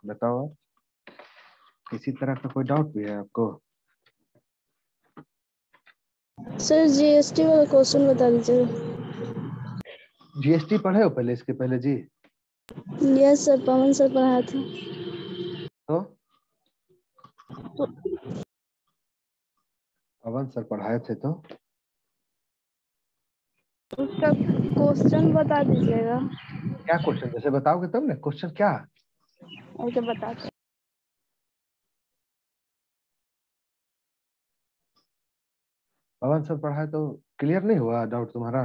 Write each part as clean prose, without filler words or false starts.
बताओ, किसी तरह का कोई डाउट भी है आपको? सर जीएसटी वाला क्वेश्चन बता दीजिए। जीएसटी पढ़े हो पहले, इसके पहले जी? यस सर, पवन सर पढ़ाया था। तो पवन सर पढ़ाए थे तो उसका क्वेश्चन बता दीजिएगा। क्या क्वेश्चन, जैसे बताओगे तब ना क्वेश्चन क्या? ओके, बताते हैं। पवन सर पढ़ाए तो क्लियर नहीं हुआ डाउट तुम्हारा?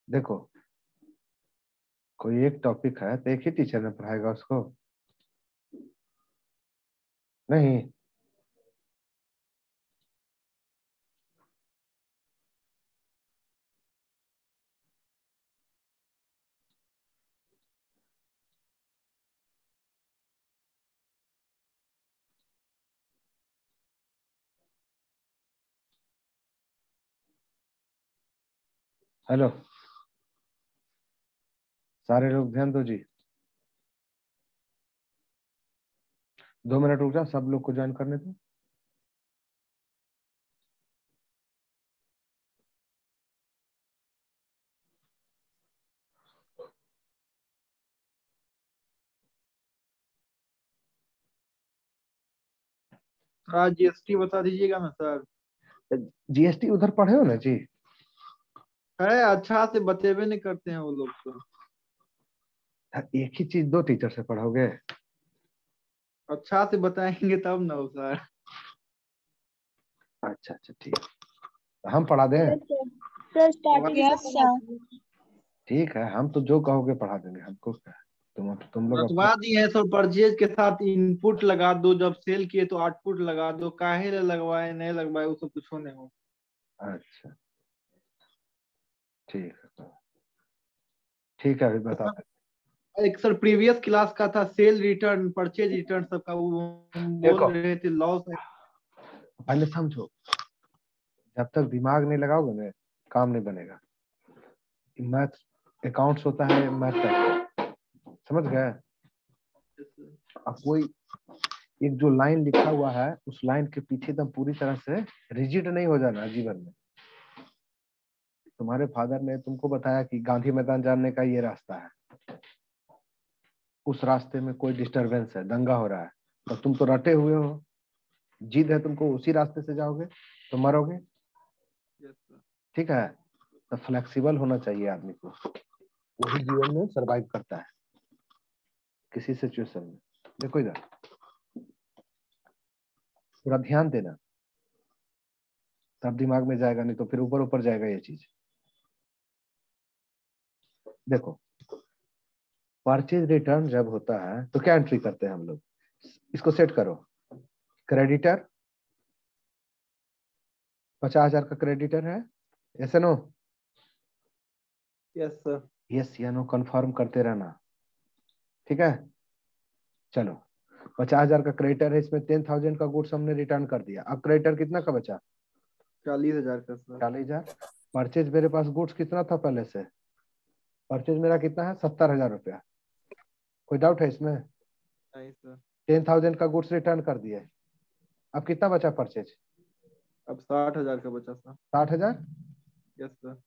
देखो, कोई एक टॉपिक है तो एक ही टीचर ने पढ़ाएगा उसको? नहीं। हेलो, सारे लोग ध्यान दो जी। 2 मिनट रुक जाओ, सब लोग को ज्वाइन करने दो। आज जीएसटी बता दीजिएगा ना सर। जीएसटी उधर पढ़े हो ना जी? अरे अच्छा से बतेबे नहीं करते हैं वो लोग तो। एक ही चीज 2 टीचर से पढ़ोगे? अच्छा से बताएंगे तब ना वो सर। अच्छा अच्छा, ठीक है, हम पढ़ा दें? सर स्टार्टिंग से पढ़ा दीजिए। ठीक है, हम तो जो कहोगे पढ़ा देंगे, हमको क्या है। तुम लोग अपना। बतवा दिए हैं सर, परचेज के साथ इनपुट लगा दो, जब सेल किए तो आउटपुट लगा दो, काहे ले लगवाए नहीं लगवाए वो सब कुछ होने हो। अच्छा, ठीक है, ठीक है, अभी बता दें। एक सर प्रीवियस क्लास का था, सेल रिटर्न परचेज रिटर्न सबका, वो हम बोल देखो, रहे थे लॉस है। पहले समझो, जब तक दिमाग नहीं लगाओगे ना काम नहीं बनेगा। मैथ अकाउंट्स होता है, मैथ का, समझ गए? अब कोई एक जो लाइन लिखा हुआ है उस लाइन के पीछे एकदम पूरी तरह से रिजिड नहीं हो जाना जीवन में। तुम्हारे फादर ने तुमको बताया कि गांधी मैदान जाने का ये रास्ता है, उस रास्ते में कोई डिस्टरबेंस है, दंगा हो रहा है, तो तुम तो रटे हुए हो, जिद है तुमको उसी रास्ते से जाओगे तो मरोगे। ठीक है, तो फ्लेक्सिबल होना चाहिए आदमी को, वही जीवन में सरवाइव करता है किसी सिचुएशन में। देखो इधर, पूरा ध्यान देना, तब दिमाग में जाएगा, नहीं तो फिर ऊपर ऊपर जाएगा ये चीज। देखो, परचेज रिटर्न जब होता है तो क्या एंट्री करते हैं हम लोग? इसको सेट करो, क्रेडिटर 50,000 का क्रेडिटर है, ऐसे नो? Yes sir. यस या नो कंफर्म करते रहना, ठीक है? चलो, 50,000 का क्रेडिटर है, इसमें 10,000 का गुड्स हमने रिटर्न कर दिया। अब क्रेडिटर कितना का बचा? 40,000 का सर। 40,000। परचेज मेरे पास गुड्स कितना था पहले से? परचेज मेरा कितना है? 70,000 रुपया। कोई डाउट है इसमें? नहीं सर। 10,000 का गुड्स रिटर्न कर दिए, अब कितना बचा परचेज? अब 60,000 का बचा सर। 60,000। Yes sir.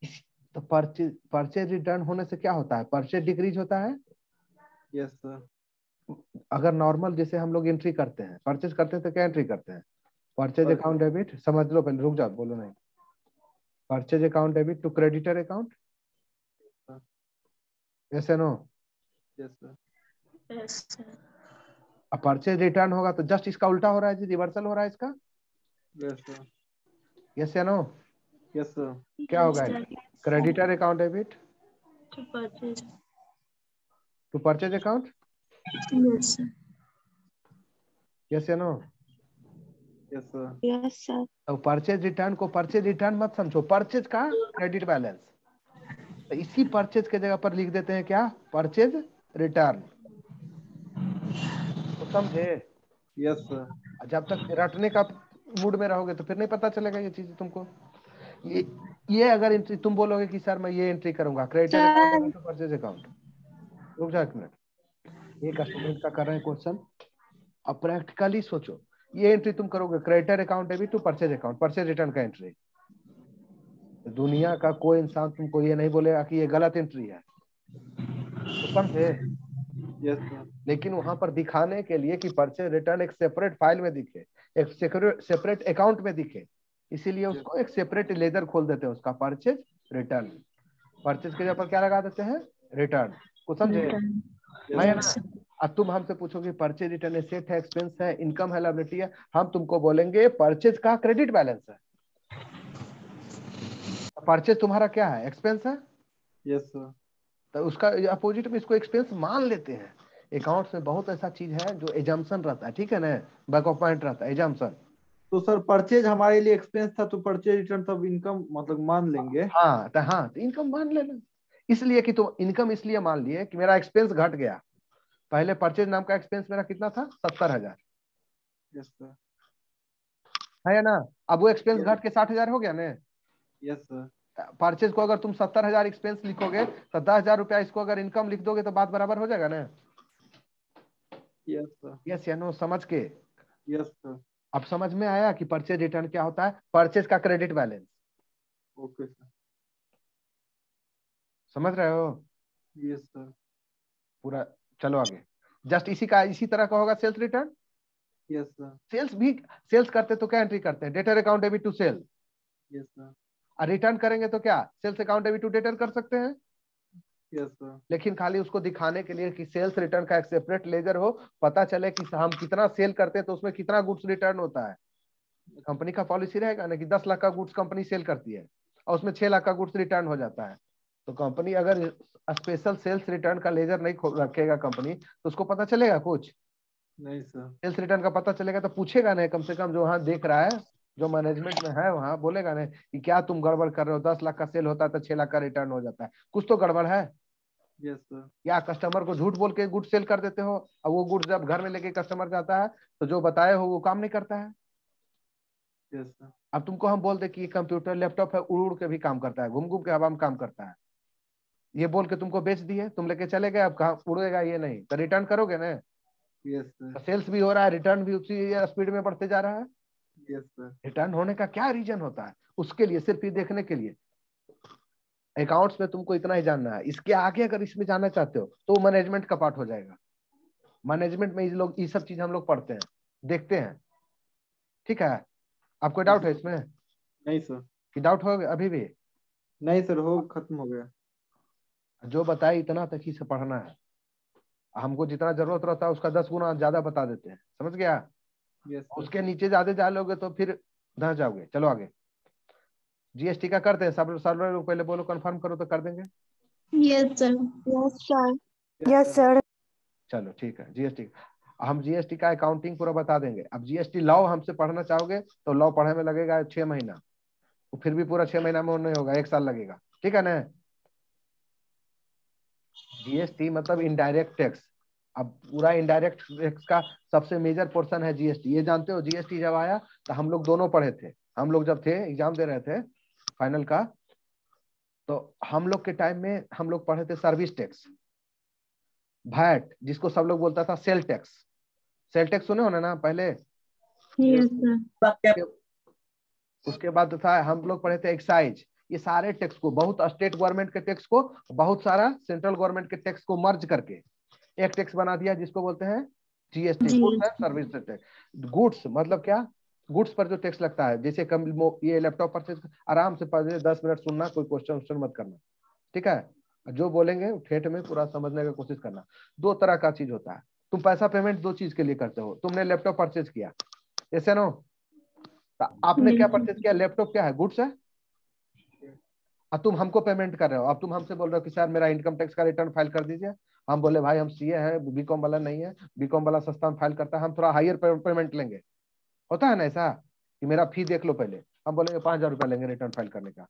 तो परचेज परचेज रिटर्न होने से क्या होता है? परचेज डिक्रीज होता है। Yes sir. अगर नॉर्मल जैसे हम लोग एंट्री करते हैं, परचेज करते हैं तो क्या एंट्री करते हैं? परचेज अकाउंट डेबिट, समझ लो पहले, रुक जाओ बोलो नहीं। Purchase account debit to creditor account, ऐसे no? Yes sir. Yes sir. अब परचेज रिटर्न होगा तो जस्ट इसका उल्टा हो रहा है जी, रिवर्सल हो रहा है इसका। Yes sir. यस या नो? Yes sir. क्या होगा? Creditor account debit to purchase. To purchase account, yes sir. Yes या no? Yes sir. Yes sir. तो परचेज रिटर्न को परचेज रिटर्न मत समझो, परचेज का क्रेडिट बैलेंस, तो इसी परचेज के जगह पर लिख देते हैं क्या? Purchase return. तो समझे? Yes sir. जब तक रटने का मूड में रहोगे तो फिर नहीं पता चलेगा ये चीज तुमको। ये ये अगर एंट्री तुम बोलोगे कि सर मैं ये एंट्री करूंगा, creditor account to purchase account, रुक जाओ एक मिनट। एक स्टूडेंट का कर रहे हैं क्वेश्चन, अब प्रैक्टिकली सोचो, ये एंट्री तुम करोगे creditor account debit to purchase account, purchase return का एंट्री। दुनिया का कोई इंसान तुमको ये नहीं बोलेगा कि ये गलत एंट्री है, तो समझे? Yes sir. लेकिन वहां पर दिखाने के लिए कि परचेज रिटर्न एक सेपरेट फाइल में दिखे, एक सेपरेट अकाउंट में दिखे, इसीलिए उसको एक सेपरेट लेजर खोल देते हैं उसका, परचेज रिटर्न। परचेज के जगह पर क्या लगा देते हैं? रिटर्न। को समझे? है ना? अब तुम हमसे पूछोगे परचेज रिटर्न एसेट है, एक्सपेंस है, इनकम है, लायबिलिटी है, हम तुमको बोलेंगे परचेज का क्रेडिट बैलेंस है। परचेज तुम्हारा क्या है? एक्सपेंस है। Yes sir. तो उसका अपोजिट में इसको एक्सपेंस मान लेते हैं। अकाउंट्स में बहुत ऐसा चीज है जो एजम्पशन रहता है, ठीक है ना, बैक ऑफ पॉइंट रहता है एजम्पशन। तो सर परचेज हमारे लिए एक्सपेंस था, तो परचेज रिटर्न तब इनकम मतलब मान लेंगे। हाँ तो इनकम मान लेना, इसलिए कि तुम इनकम इसलिए मान लिए कि मेरा एक्सपेंस घट गया। पहले परचेज नाम का एक्सपेंस मेरा कितना था? 70,000, यस सर। है ना? अब वो एक्सपेंस Yes. घट के 60,000 हो गया ना। Yes sir. परचेज को अगर तुम 70,000 एक्सपेंस लिखोगे तो 10,000 रुपया इसको अगर इनकम लिख दोगे तो बात बराबर हो जाएगा ना। Yes sir. यस या नो समझ के? Yes sir. अब समझ में आया कि परचेज रिटर्न क्या होता है? परचेज का क्रेडिट बैलेंस। Okay sir. समझ रहे हो? Yes sir. पूरा। चलो आगे। जस्ट इसी तरह का होगा sales return. Yes sir. Sales भी, सेल्स करते तो क्या एंट्री करते हैं? Debtor account debit to sale. Yes sir. और रिटर्न करेंगे तो क्या? Sales account debit to debtor कर सकते हैं। Yes sir. लेकिन खाली उसको दिखाने के लिए कि सेल्स रिटर्न का एक सेपरेट लेजर हो, पता चले कि हम कितना सेल करते हैं तो उसमें कितना गुड्स रिटर्न होता है। कंपनी का पॉलिसी रहेगा ना कि 10 लाख का गुड्स कंपनी सेल करती है और उसमें 6 लाख का गुड्स रिटर्न हो जाता है, तो कंपनी अगर स्पेशल सेल्स रिटर्न का लेजर नहीं रखेगा कंपनी, तो उसको पता चलेगा कुछ? नहीं सर। सेल्स रिटर्न का पता चलेगा तो पूछेगा नहीं, कम से कम जो वहां देख रहा है, जो मैनेजमेंट में है वहां, बोलेगा नहीं कि क्या तुम गड़बड़ कर रहे हो, 10 लाख का सेल होता है तो 6 लाख का रिटर्न हो जाता है, कुछ तो गड़बड़ है। Yes sir. या कस्टमर को झूठ बोल के गुड सेल कर देते हो, और वो गुड जब घर में लेके कस्टमर जाता है तो जो बताए हो वो काम नहीं करता है। Yes sir. अब तुमको हम बोल दे कि ये कंप्यूटर लैपटॉप है, उड़ उड़ के भी काम करता है, घूम घूम के हवा में काम करता है, ये बोल के तुमको बेच दिए, तुम लेके चले गए, अब कहाँ उड़ेगा ये नहीं, तो रिटर्न करोगे ना? Yes sir. सेल्स भी हो रहा है, रिटर्न भी उसी स्पीड में बढ़ते जा रहा है। Yes sir. रिटर्न होने का क्या रीजन होता है? उसके लिए सिर्फ ये देखने के लिए। अकाउंट्स में तुमको इतना ही जानना है, इसके आगे अगर इसमें जानना चाहते हो तो मैनेजमेंट का पार्ट हो जाएगा। मैनेजमेंट में ये सब चीज हम लोग पढ़ते हैं, देखते हैं, ठीक है? आपको डाउट है इसमें नहीं सर। कि डाउट हो अभी भी? नहीं सर, हो खत्म हो गया। जो बताए इतना तक ही से पढ़ना है, हमको जितना जरूरत रहता है उसका 10 गुना ज्यादा बता देते हैं, समझ गया? Yes sir. उसके नीचे ज्यादा जा लोगे तो फिर धस जाओगे। चलो आगे। जीएसटी का करते हैं सब सब लोग, पहले बोलो कंफर्म करो तो कर देंगे। Yes sir. Yes sir. Yes sir. चलो ठीक है। जीएसटी, हम जीएसटी का अकाउंटिंग पूरा बता देंगे। अब जीएसटी लॉ हमसे पढ़ना चाहोगे तो लॉ पढ़ने में लगेगा 6 महीना, तो फिर भी पूरा 6 महीना में वो नहीं होगा, 1 साल लगेगा, ठीक है ना? जीएसटी मतलब इनडायरेक्ट टैक्स। अब पूरा इनडायरेक्ट टैक्स का सबसे मेजर पोर्शन है जीएसटी। ये जानते हो जीएसटी जब आया तो हम लोग दोनों पढ़े थे, हम लोग जब थे एग्जाम दे रहे थे फाइनल का, तो हम लोग के टाइम में हम लोग पढ़े थे सर्विस टैक्स, वैट जिसको सब लोग बोलता था सेल टैक्स। सेल टैक्स सुने होने ना पहले? Yes sir. उसके बाद था हम लोग पढ़े थे एक्साइज। ये सारे टैक्स को, बहुत स्टेट गवर्नमेंट के टैक्स को, बहुत सारा सेंट्रल गवर्नमेंट के टैक्स को मर्ज करके एक टैक्स बना दिया जिसको बोलते हैं GST, goods and service tax. Goods मतलब क्या? गुड्स पर जो टैक्स लगता है, जैसे ये लैपटॉप परचेज, आराम से 10 मिनट सुनना, कोई क्वेश्चन मत करना, ठीक है? जो बोलेंगे ठेठ में पूरा समझने की कोशिश करना। 2 तरह का चीज होता है, तुम पैसा पेमेंट 2 चीज के लिए करते हो। तुमने लैपटॉप परचेज किया, ऐसे नो, तो आपने क्या परचेज किया? लैपटॉप क्या है? गुड्स है। अब तुम हमको पेमेंट कर रहे हो, अब तुम हमसे बोल रहे हो कि सर मेरा इनकम टैक्स का रिटर्न फाइल कर दीजिए। हम बोले भाई हम सीए है, बीकॉम वाला नहीं है, बीकॉम वाला सस्ता में फाइल करता है, हम थोड़ा हायर पेमेंट लेंगे। होता है ना ऐसा कि मेरा फी देख लो पहले, हम बोलेंगे 5,000 रुपया लेंगे रिटर्न फाइल करने का।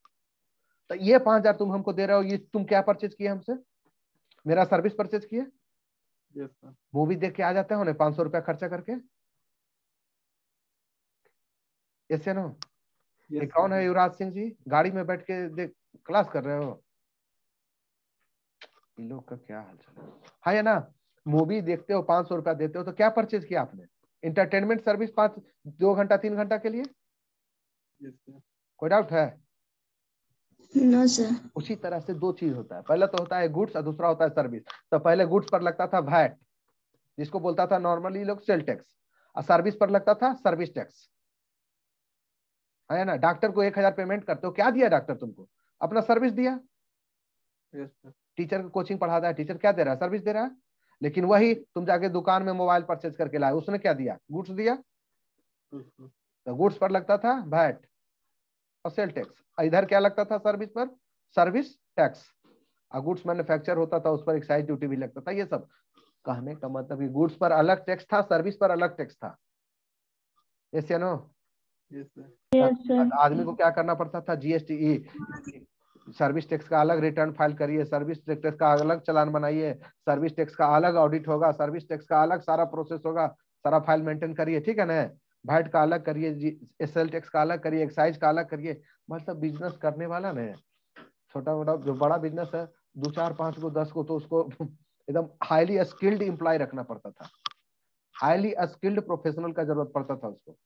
तो ये 5,000 तुम हमको दे रहे हो, ये तुम क्या परचेज किए हमसे? मेरा सर्विस परचेज किए। Yes sir. मूवी देख के आ जाते हो ना 500 रुपया खर्चा करके, ऐसे ना? ये कौन है युवराज सिंह जी? गाड़ी में बैठ के क्लास कर रहे हो? इन लोग का क्या हाल चल रहा है ना? मूवी देखते हो, 500 रुपया देते हो, तो क्या परचेज किया आपने? इंटरटेनमेंट सर्विस 2 घंटा 3 घंटा के लिए? कोई डाउट है? No sir. उसी तरह से दो चीज होता है, पहला तो होता है गुड्स और दूसरा होता है सर्विस। तो पहले गुड्स पर लगता था वैट, जिसको बोलता था नॉर्मली लोग सेल टैक्स, और सर्विस पर लगता था सर्विस टैक्स, है ना? डॉक्टर को 1,000 पेमेंट करते हो, क्या दिया डॉक्टर तुमको? अपना सर्विस दिया। टीचर को कोचिंग पढ़ाता है, टीचर क्या दे रहा है? सर्विस दे रहा है। लेकिन वही तुम जाके दुकान में मोबाइल परचेज करके लाए, उसने क्या दिया? गुड्स दिया। तो गुड्स पर लगता था वैट और सेल टैक्स, इधर क्या लगता था सर्विस पर? Service tax. और गुड्स मैन्युफैक्चर होता था, उस पर एक्साइज ड्यूटी भी लगता था। ये सब कहने का मतलब कि गुड्स पर अलग टैक्स था, सर्विस पर अलग टैक्स था। यस या नो? आदमी को क्या करना पड़ता था? जीएसटी, सर्विस टैक्स का अलग रिटर्न फाइल करिए, सर्विस टैक्स का अलग चालान बनाइए, सर्विस टैक्स का अलग ऑडिट होगा, सर्विस टैक्स का अलग सारा प्रोसेस होगा, सारा फाइल मेंटेन करिए, ठीक है ना? वैट का अलग करिए, एसएल टैक्स का अलग करिए, एक्साइज का अलग करिए। मतलब बिजनेस करने वाला ना, छोटा मोटा जो बड़ा बिजनेस है, 2 4 5 को 10 को, तो उसको एकदम हाईली स्किल्ड एम्प्लॉय रखना पड़ता था, हाईली स्किल्ड प्रोफेशनल का जरूरत पड़ता था उसको,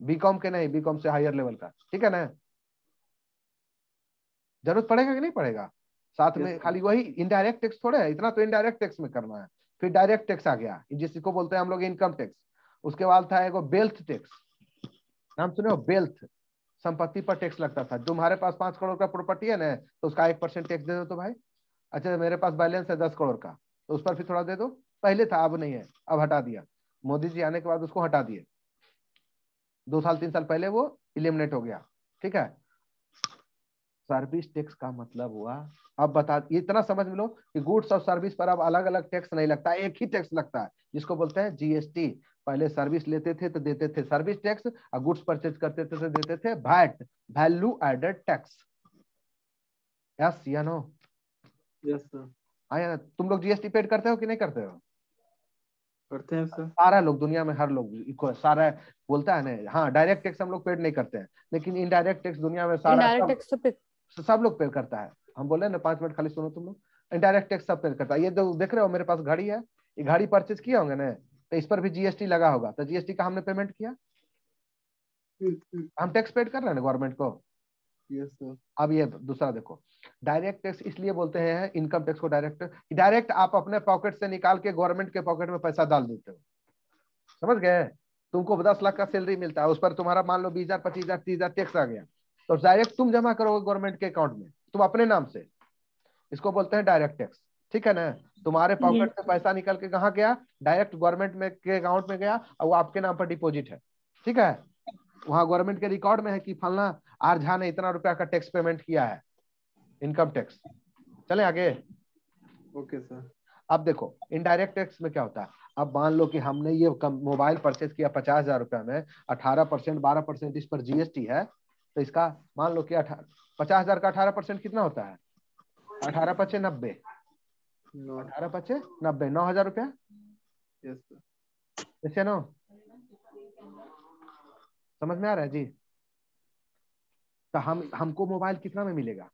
बीकॉम के नहीं, बीकॉम से हायर लेवल का, ठीक है ना? जरूरत पड़ेगा कि नहीं पड़ेगा? साथ में खाली वही इनडायरेक्ट टैक्स थोड़ा है, इतना तो इनडायरेक्ट टैक्स में करना है। फिर डायरेक्ट टैक्स आ गया, जिसको बोलते हैं हम लोग इनकम टैक्स। उसके बाद था एगो वेल्थ टैक्स, नाम सुने हो? वेल्थ, संपत्ति पर टैक्स लगता था। तुम्हारे पास 5 करोड़ का प्रॉपर्टी है ना, तो उसका 1% टैक्स दे दो तो भाई। अच्छा, मेरे पास बैलेंस है 10 करोड़ का, तो उस पर भी थोड़ा दे दो। पहले था, अब नहीं है, अब हटा दिया। मोदी जी आने के बाद उसको हटा दिए, 2 साल 3 साल पहले वो इलिमिनेट हो गया, ठीक है? सर्विस टैक्स का मतलब हुआ, अब बता, इतना समझ लो कि गुड्स और सर्विस पर अब अलग अलग टैक्स नहीं लगता, एक ही टैक्स लगता है, जिसको बोलते हैं जीएसटी। पहले सर्विस लेते थे तो देते थे सर्विस टैक्स, और गुड्स परचेज करते थे तो देते थे VAT, value added tax. Yes या नो? Yes sir. हाँ, तुम लोग जीएसटी पेड करते हो कि नहीं करते हो? करते हैं सर। सारा लोग, दुनिया में हर लोग सारा बोलता है ना। हाँ, डायरेक्ट टैक्स हम लोग पेड नहीं करते हैं, लेकिन इनडायरेक्ट टैक्स दुनिया में सारा इनडायरेक्ट टैक्स सब लोग पे करता है। हम बोले ना, 5 मिनट खाली सुनो तुम लोग। इनडायरेक्ट टैक्स सब पे करता है। ये जो देख रहे हो मेरे पास घड़ी है, ये घड़ी परचेज किया होंगे ना, तो इस पर भी जीएसटी लगा होगा, तो जीएसटी का हमने पेमेंट किया, हम टैक्स पेड कर रहे हैं ना गवर्नमेंट को। Yes sir. अब ये दूसरा देखो, डायरेक्ट टैक्स इसलिए बोलते हैं इनकम टैक्स को डायरेक्ट, डायरेक्ट आप अपने पॉकेट से निकाल के गवर्नमेंट के पॉकेट में पैसा डाल देते हो, समझ गए? तुमको 10 लाख का सैलरी मिलता है, उस पर तुम्हारा मान लो 20,000 25,000 30,000 टैक्स आ गया, तो डायरेक्ट तुम जमा करोगे गवर्नमेंट के अकाउंट में, तुम अपने नाम से। इसको बोलते हैं डायरेक्ट टैक्स, ठीक है ना? तुम्हारे पॉकेट से पैसा निकल के कहाँ गया? डायरेक्ट गवर्नमेंट में के अकाउंट में गया, और वो आपके नाम पर डिपॉजिट है, ठीक है? वहां गवर्नमेंट के रिकॉर्ड में है कि फलना आर झा ने इतना रुपया का टैक्स पेमेंट किया है, इनकम टैक्स। चले आगे। Okay sir. अब देखो इनडायरेक्ट टैक्स में क्या होता है। अब मान लो कि हमने ये मोबाइल परचेज किया 50,000 रुपया में, 18% 12% इस पर जीएसटी है, तो इसका मान लो कि 50,000 का 18% कितना होता है? 18 पचे 90, 18 पचे 90, 9,000 रुपया। Yes sir. जैसे नो, समझ में आ रहा है जी? तो हमको मोबाइल कितना में मिलेगा?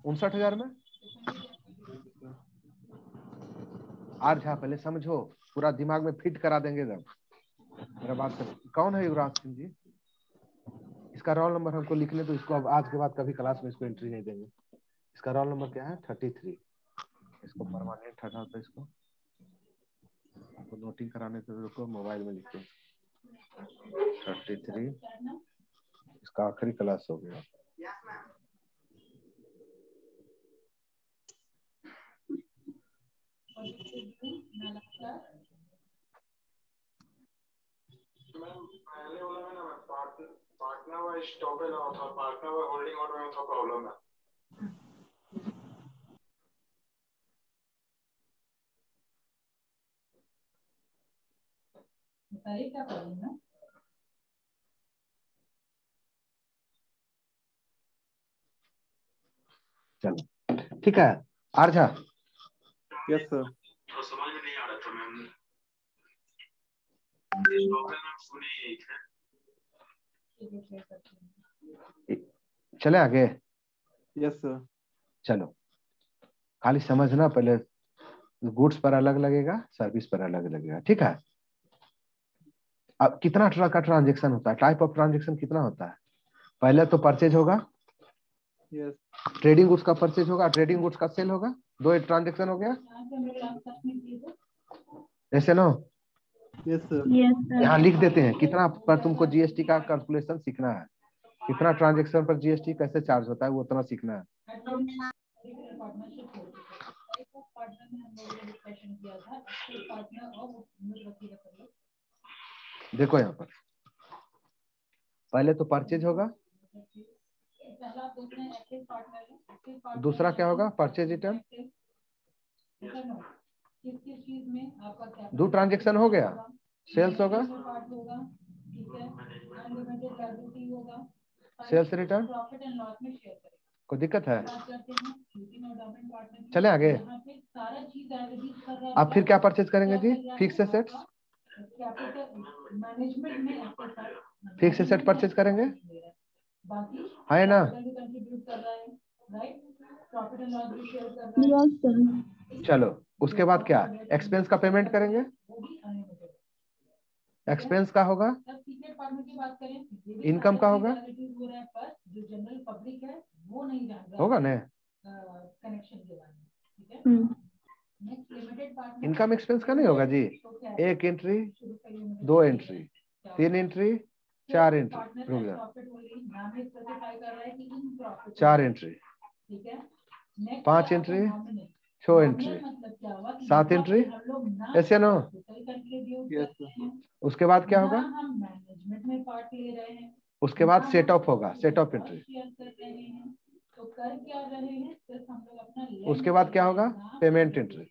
59,000 में। आज झा पहले समझो, पूरा दिमाग में फिट करा देंगे जब मेरा बात करो। कौन है युवराज सिंह जी? इसका रोल नंबर हमको लिखने तो, इसको अब आज के बाद कभी क्लास में इसको एंट्री नहीं देंगे। इसका रोल नंबर क्या है? 33। इसको परमानेंट हटा दो, इसको आपको नोटिंग कराने के रुको, मोबाइल में लिखते 33। इसका आखिरी क्लास हो गया। पहले वाला में ना पार्टनर वाइज स्टॉप है ना, था पार्टनर वाइज होल्डिंग ऑर्डर में था प्रॉब्लम है। बताइए क्या प्रॉब्लम है? चलो ठीक है। आरझा, यस सर। तो समझ में नहीं आ रहा था मैम, इस प्रॉब्लम में सुने ही थे। ठीक है, शेयर करते हैं। चले आगे। Yes sir. चलो खाली समझना, पहले गुड्स पर अलग लगेगा, सर्विस पर अलग लगेगा, ठीक है। अब कितना तरह का ट्रांजेक्शन होता है, टाइप ऑफ ट्रांजेक्शन कितना होता है। पहले तो परचेज होगा, यस। ट्रेडिंग गुड्स का परचेज होगा, ट्रेडिंग गुड्स का सेल होगा, दो ट्रांजेक्शन हो गया, ऐसे ना। Yes sir. यहाँ लिख देते हैं कितना पर तुमको जीएसटी का कैलकुलेशन सीखना है, कितना ट्रांजेक्शन पर जीएसटी कैसे चार्ज होता है वो उतना सीखना है। देखो यहाँ पर पहले तो परचेज होगा, दूसरा क्या होगा, परचेज रिटर्न, दो ट्रांजेक्शन हो गया, सेल्स होगा, सेल्स रिटर्न। कोई दिक्कत है? चले आगे। आप फिर क्या परचेज करेंगे जी, fix assets, fix asset purchase करेंगे, है ना। Yes sir. चलो उसके बाद क्या, एक्सपेंस का पेमेंट करेंगे, एक्सपेंस का होगा, इनकम का होगा, होगा ना। इनकम एक्सपेंस का नहीं होगा जी, एक एंट्री, दो एंट्री, तीन एंट्री, चार एंट्री, रुक जा, चार एंट्री, पांच एंट्री, छह एंट्री, सात एंट्री, ऐसे ना। Yes sir. उसके बाद क्या होगा, उसके बाद सेट ऑफ होगा, सेट ऑफ एंट्री। उसके बाद क्या होगा, पेमेंट एंट्री,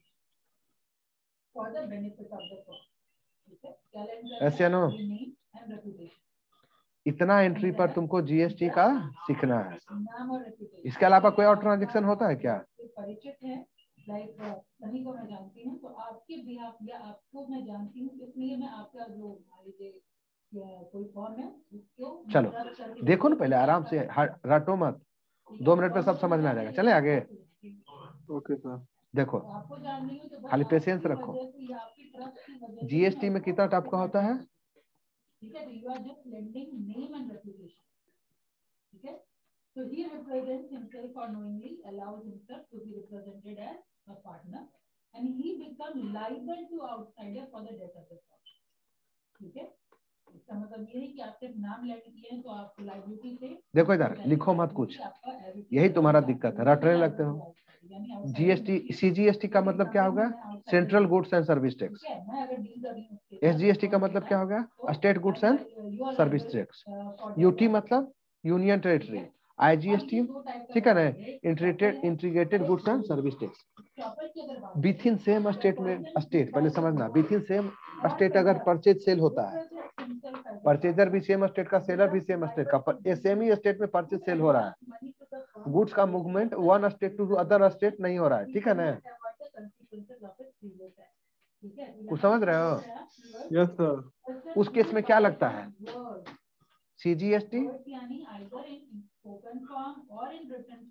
ऐसे ना। इतना एंट्री पर तुमको जीएसटी का सीखना है। इसके अलावा कोई और ट्रांजेक्शन होता है क्या? सभी को मैं जानती हूँ, तो आपके बिहाफ या आपको मैं जानती हूँ, इसलिए मैं आपका जो मान लीजिए कोई फॉर्म है उसको चलो देखो ना पहले आराम से, रटो मत, 2 मिनट में सब समझ में आ जाएगा। चले आगे। Okay sir. देखो खाली पेशेंस रखो। जीएसटी में कितना टाइप का होता है, ठीक है, you are just lending name and reputation, ठीक है। So he represents himself or knowingly allows himself to be represented as a partner, and he becomes liable to outsider for the debt of the partner, ठीक है। इसका मतलब ये है कि आप सिर्फ नाम लेके किए हैं तो आप लाइबिलिटी से, देखो इधर लिखो मत कुछ, यही तुम्हारा दिक्कत है, रटने लगते हो। जीएसटी, सीजीएसटी का मतलब क्या होगा, central goods and service tax. SGST का मतलब क्या होगा, state goods and service tax. UT मतलब यूनियन टेरिटरी। आईजीएसटी, ठीक है ना, integrated goods and service tax. With in same state में, स्टेट पहले समझना, विथ इन सेम स्टेट अगर परचेज सेल होता है, परचेजर भी सेम स्टेट का, सेलर भी सेम स्टेट का, सेम ही स्टेट में परचेज सेल हो रहा है, गुड्स का movement one state to other state नहीं हो रहा है, ठीक है ना। कुछ समझ रहे हो? Yes sir. उस केस में क्या लगता है, सीजीएसटी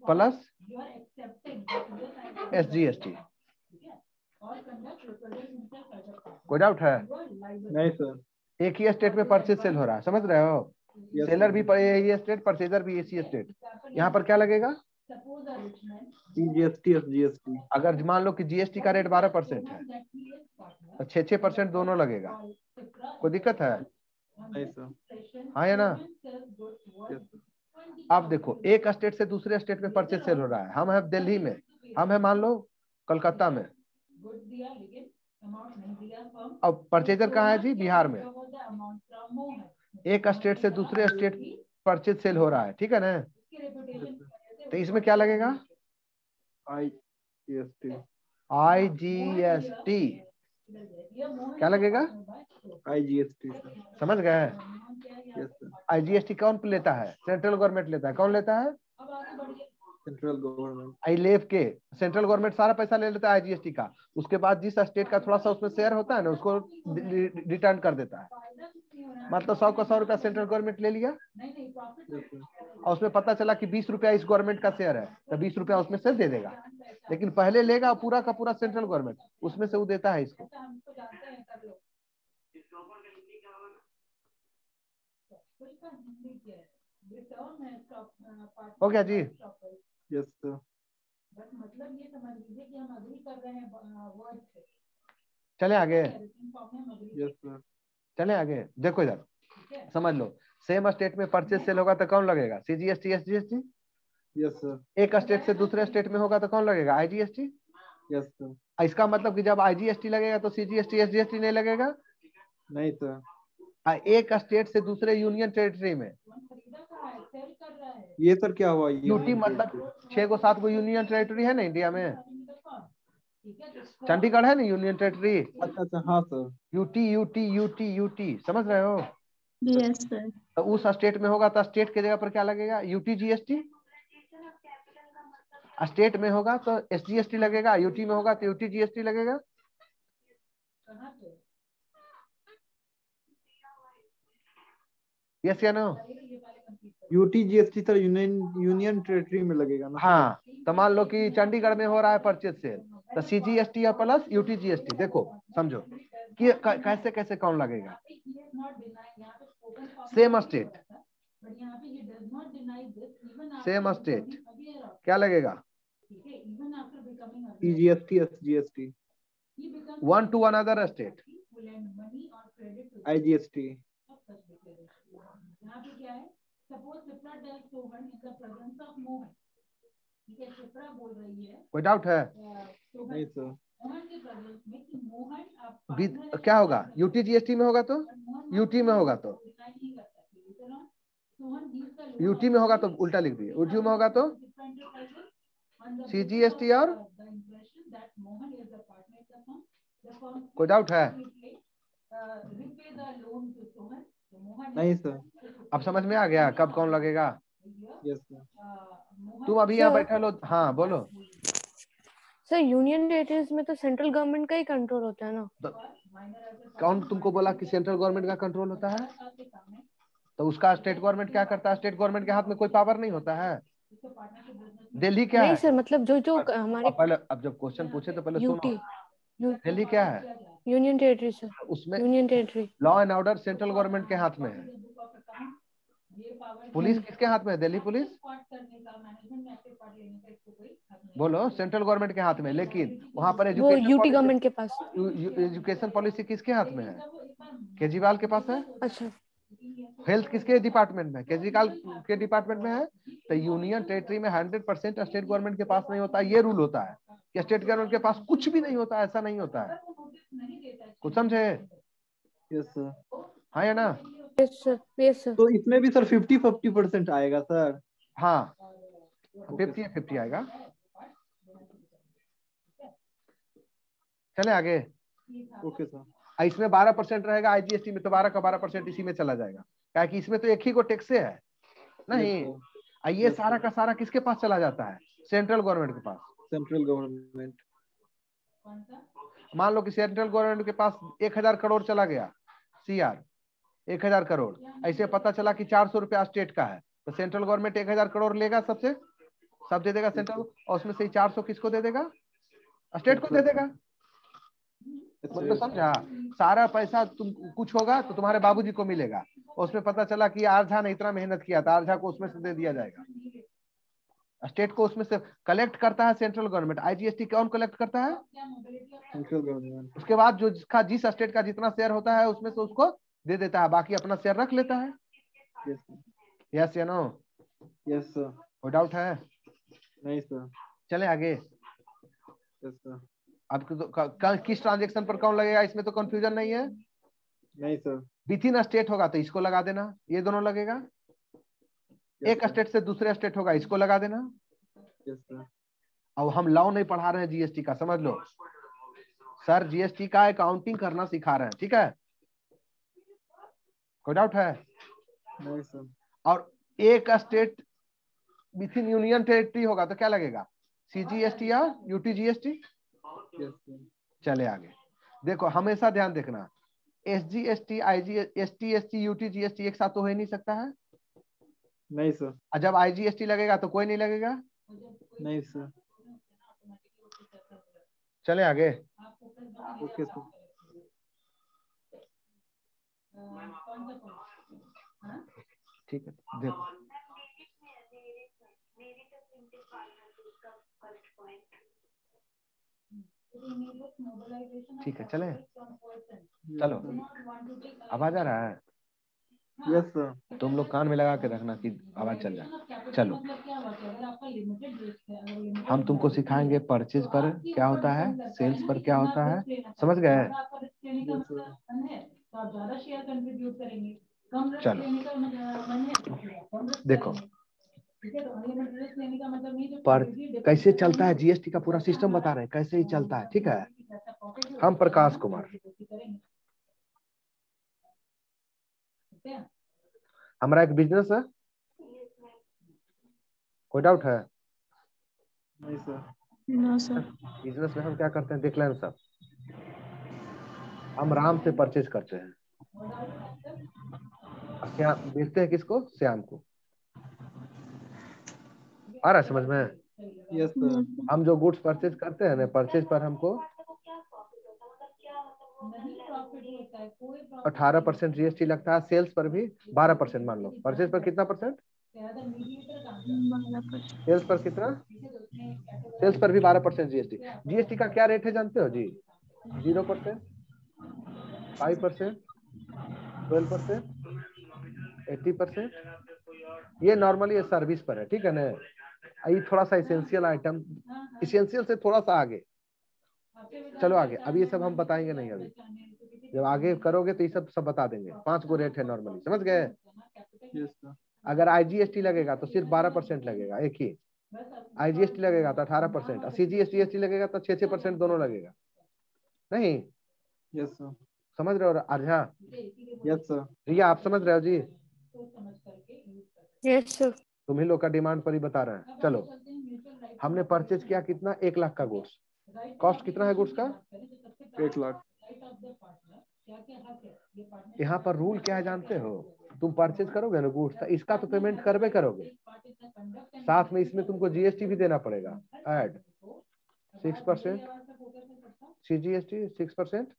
प्लस एसजीएसटी। कोई डाउट है? नहीं सर। एक ही स्टेट में परचेज सेल हो रहा है, समझ रहे हो। सेलर भी यही स्टेट, परचेजर भी इसी स्टेट। यहाँ पर क्या लगेगा, जीएसटी, एसजीएसटी। अगर मान लो कि जीएसटी का रेट 12% है तो 6% दोनों लगेगा। कोई दिक्कत है? नहीं सर। हाँ या ना। Yes sir. अब देखो एक स्टेट से दूसरे स्टेट में परचेज सेल हो रहा है, हम है दिल्ली में, हम है मान लो कलकत्ता में, अब परचेजर कहाँ है जी, बिहार में। एक स्टेट से दूसरे स्टेट परचेज सेल हो रहा है, ठीक है ना। तो इसमें क्या लगेगा, आईजीएसटी। आईजीएसटी क्या लगेगा, आईजीएसटी सर। समझ गए? Yes sir. आईजीएसटी कौन लेता है, सेंट्रल गवर्नमेंट लेता है। कौन लेता है, सेंट्रल गवर्नमेंट। आई लेव के सेंट्रल गवर्नमेंट सारा पैसा ले लेता है आईजीएसटी का। उसके बाद जिस स्टेट का थोड़ा सा उसमें शेयर होता है ना, उसको रिटर्न कर देता है। मतलब 100 का 100 रुपया सेंट्रल गवर्नमेंट ले लिया, और उसमें पता चला कि 20 रुपया इस गवर्नमेंट का शेयर है, तो 20 रुपया उसमें से दे देगा, लेकिन पहले लेगा पूरा का पूरा सेंट्रल गवर्नमेंट, उसमें से वो देता है इसको। हो गया जी? Yes sir. बट मतलब ये समझ लीजिए कि हम अग्री कर रहे हैं वर्ड से। चले आगे। Yes sir. चले आगे, देखो इधर समझ लो, सेम स्टेट में परचेज सेल होगा तो कौन लगेगा? CGST, SGST. Yes sir. एक स्टेट से दूसरे स्टेट में होगा तो कौन लगेगा? आईजीएसटी। Yes sir. इसका मतलब कि जब आईजीएसटी लगेगा तो सीजीएसटी, एसजीएसटी नहीं लगेगा। नहीं सर। एक स्टेट से दूसरे यूनियन टेरिटरी में, ये सर क्या हुआ? ये यूटी मतलब 6 को 7 को यूनियन टेरिटरी है ना इंडिया में, चंडीगढ़ है ना यूनियन टेरिटरी। अच्छा अच्छा, हाँ sir. UT UT UT UT, समझ रहे हो? Yes sir. तो उस स्टेट में होगा तो स्टेट के जगह पर क्या लगेगा? UT GST. स्टेट में होगा तो एसजीएसटी लगेगा, यूटी में होगा तो यूटी जीएसटी लगेगा। यस या no? UT GST sir union territory में लगेगा ना? हाँ, तो मान लो कि चंडीगढ़ में हो रहा है परचेज सेल, तो सीजीएसटी या प्लस यूटी जीएसटी। देखो समझो कि कैसे कैसे कौन लगेगा। सेम स्टेट, सेम स्टेट क्या लगेगा? CGST, SGST. One to another state, IGST. यहाँ पे क्या है? Suppose Sipra tells Sohan in the presence of Mohan, ठीक है, सिप्रा बोल रही है, कोई डाउट है? नहीं सर। मोहन के प्रेजेंस में कि मोहन क्या होगा? यूटी जीएसटी में होगा तो, यूटी में होगा तो, यूटी में होगा तो उल्टा लिख दिए, यूटी में होगा तो सीजीएसटी और। कोई डाउट है? नहीं सर। अब समझ में आ गया कब कौन लगेगा? Yes sir. तुम अभी यहाँ बैठे लो। हाँ बोलो सर। यूनियन टेरिटरीज में तो सेंट्रल गवर्नमेंट का ही कंट्रोल होता है ना? तो कौन तुमको बोला कि सेंट्रल गवर्नमेंट का कंट्रोल होता है? तो उसका स्टेट गवर्नमेंट क्या करता है? स्टेट गवर्नमेंट के हाथ में कोई पावर नहीं होता है। दिल्ली क्या नहीं है? सर, मतलब जो जो हमारे पहले, अब जब क्वेश्चन पूछे तो पहले यूटी, सुनो। दिल्ली क्या है? Union territory sir. उसमें union territory, law and order central government के हाथ में है। पुलिस किसके हाथ में है? दिल्ली पुलिस। बोलो सेंट्रल गवर्नमेंट के हाथ में, लेकिन वहां पर वो यूटी गवर्नमेंट के पास। एजुकेशन पॉलिसी किसके हाथ में है? केजरीवाल के पास है। अच्छा। हेल्थ किसके डिपार्टमेंट में? केजरीवाल के डिपार्टमेंट में है। तो यूनियन टेरिटरी में 100% स्टेट गवर्नमेंट के पास नहीं होता। ये रूल होता है कि स्टेट गवर्नमेंट के पास कुछ भी नहीं होता, ऐसा नहीं होता है। कुछ समझे? Yes sir. हाँ या ना? Yes sir, yes sir. तो इसमें भी सर 50-50% आएगा सर? हाँ, 50-50 आएगा। चले आगे। Okay sir. इसमें 12% रहेगा आईजीएसटी में, तो 12 का 12% इसी में चला जाएगा, क्या कि इसमें तो एक ही को टैक्स है नहीं। ये सारा का सारा किसके पास चला जाता है? सेंट्रल गवर्नमेंट के पास। Central government. मान लो कि सेंट्रल गवर्नमेंट के पास 1000 करोड़ चला गया, सीआर 1000 करोड़। ऐसे पता चला कि 400 रुपया स्टेट का है, तो सेंट्रल गवर्नमेंट 1000 करोड़ लेगा, सबसे सब दे देगा सेंट्रल, और उसमें से 400 किसको दे देगा? स्टेट को दे देगा। मतलब समझा? सारा पैसा तुम कुछ होगा तो तुम्हारे बाबूजी को मिलेगा, उसमें पता चला कि आरझा ने इतना मेहनत किया था, आरझा को उसमें से दे दिया जाएगा। स्टेट को उसमें से कलेक्ट करता है सेंट्रल गवर्नमेंट। आईजीएसटी कौन कलेक्ट करता है? Central government. उसके बाद जो जिसका जिस स्टेट का जितना शेयर होता है उसमें से उसको दे देता है, बाकी अपना शेयर रख लेता है। यस या नो? Yes sir. कोई डाउट है? नहीं सर। चले आगे। Yes sir. अब किस ट्रांजेक्शन पर कौन लगेगा? इसमें तो कंफ्यूजन नहीं है। नहीं सर। विथ इन स्टेट होगा तो इसको लगा देना, ये दोनों लगेगा। एक स्टेट से दूसरे स्टेट होगा, इसको लगा देना। Yes sir. अब हम लॉ नहीं पढ़ा रहे हैं जीएसटी का, समझ लो सर, जीएसटी का अकाउंटिंग करना सिखा रहे हैं, ठीक है? कोई डाउट है? नहीं सर। और एक state with in union territory होगा तो क्या लगेगा? सीजीएसटी या यूटी जीएसटी। चले आगे। देखो हमेशा ध्यान देखना, SGST, IGST, ST, UT, GST एक साथ तो हो ही नहीं सकता है। नहीं सर। और जब IGST लगेगा तो कोई नहीं लगेगा। नहीं सर। चले आगे। Okay sir. ठीक है देखो, ठीक है चले, चलो आवाज आ रहा है? Yes sir. तुम लोग कान में लगा के रखना कि आवाज चल जाए। चलो हम तुमको सिखाएंगे परचेज पर क्या होता है, सेल्स पर क्या होता है, समझ गए? Yes sir. चलो देखो पर कैसे चलता है GST का पूरा सिस्टम बता रहे हैं, कैसे ही चलता है। ठीक है, हम प्रकाश कुमार, हमारा एक बिजनेस है, कोई डाउट है? नहीं सर। No sir. बिजनेस में हम क्या करते हैं देख लें सब, हम राम से परचेज करते हैं, श्याम बेचते हैं किसको? श्याम को। आ रहा है समझ में? Yes sir. हम जो गुड्स परचेज करते हैं ना, परचेज पर हमको 18% GST लगता है, सेल्स पर भी 12% मान लो। परचेज पर कितना परसेंट? सेल्स पर कितना? सेल्स पर भी 12% GST। GST का क्या रेट है जानते हो जी? 0%, 5%, 12%, 80%। ये नॉर्मली ये सर्विस पर है, ठीक है ना? ये थोड़ा सा इसेंशियल आइटम, इसेंशियल से थोड़ा सा आगे। चलो आगे, अभी ये सब हम बताएंगे नहीं, अभी जब आगे करोगे तो ये सब बता देंगे। 5 गो रेट है नॉर्मली, समझ गए? Yes sir. अगर IGST लगेगा तो सिर्फ 12% लगेगा, एक ही। IGST लगेगा तो 18%, और CGST लगेगा तो 6% दोनों लगेगा। नहीं यस सर। समझ रहे हो? अर्झा, यस सर। रिया आप समझ रहे हो जी? Yes sir. तुम ही लोग का डिमांड पर ही बता रहे हैं। चलो हमने परचेज किया कितना? 1 लाख का गुड्स। कॉस्ट कितना है गुड्स का? 1 लाख। यहाँ पर रूल क्या है जानते हो? तुम परचेज करोगे ना गुड्स, तो इसका तो पेमेंट करबे करोगे, साथ में इसमें तुमको GST भी देना पड़ेगा। Add 6%, CGST 6%।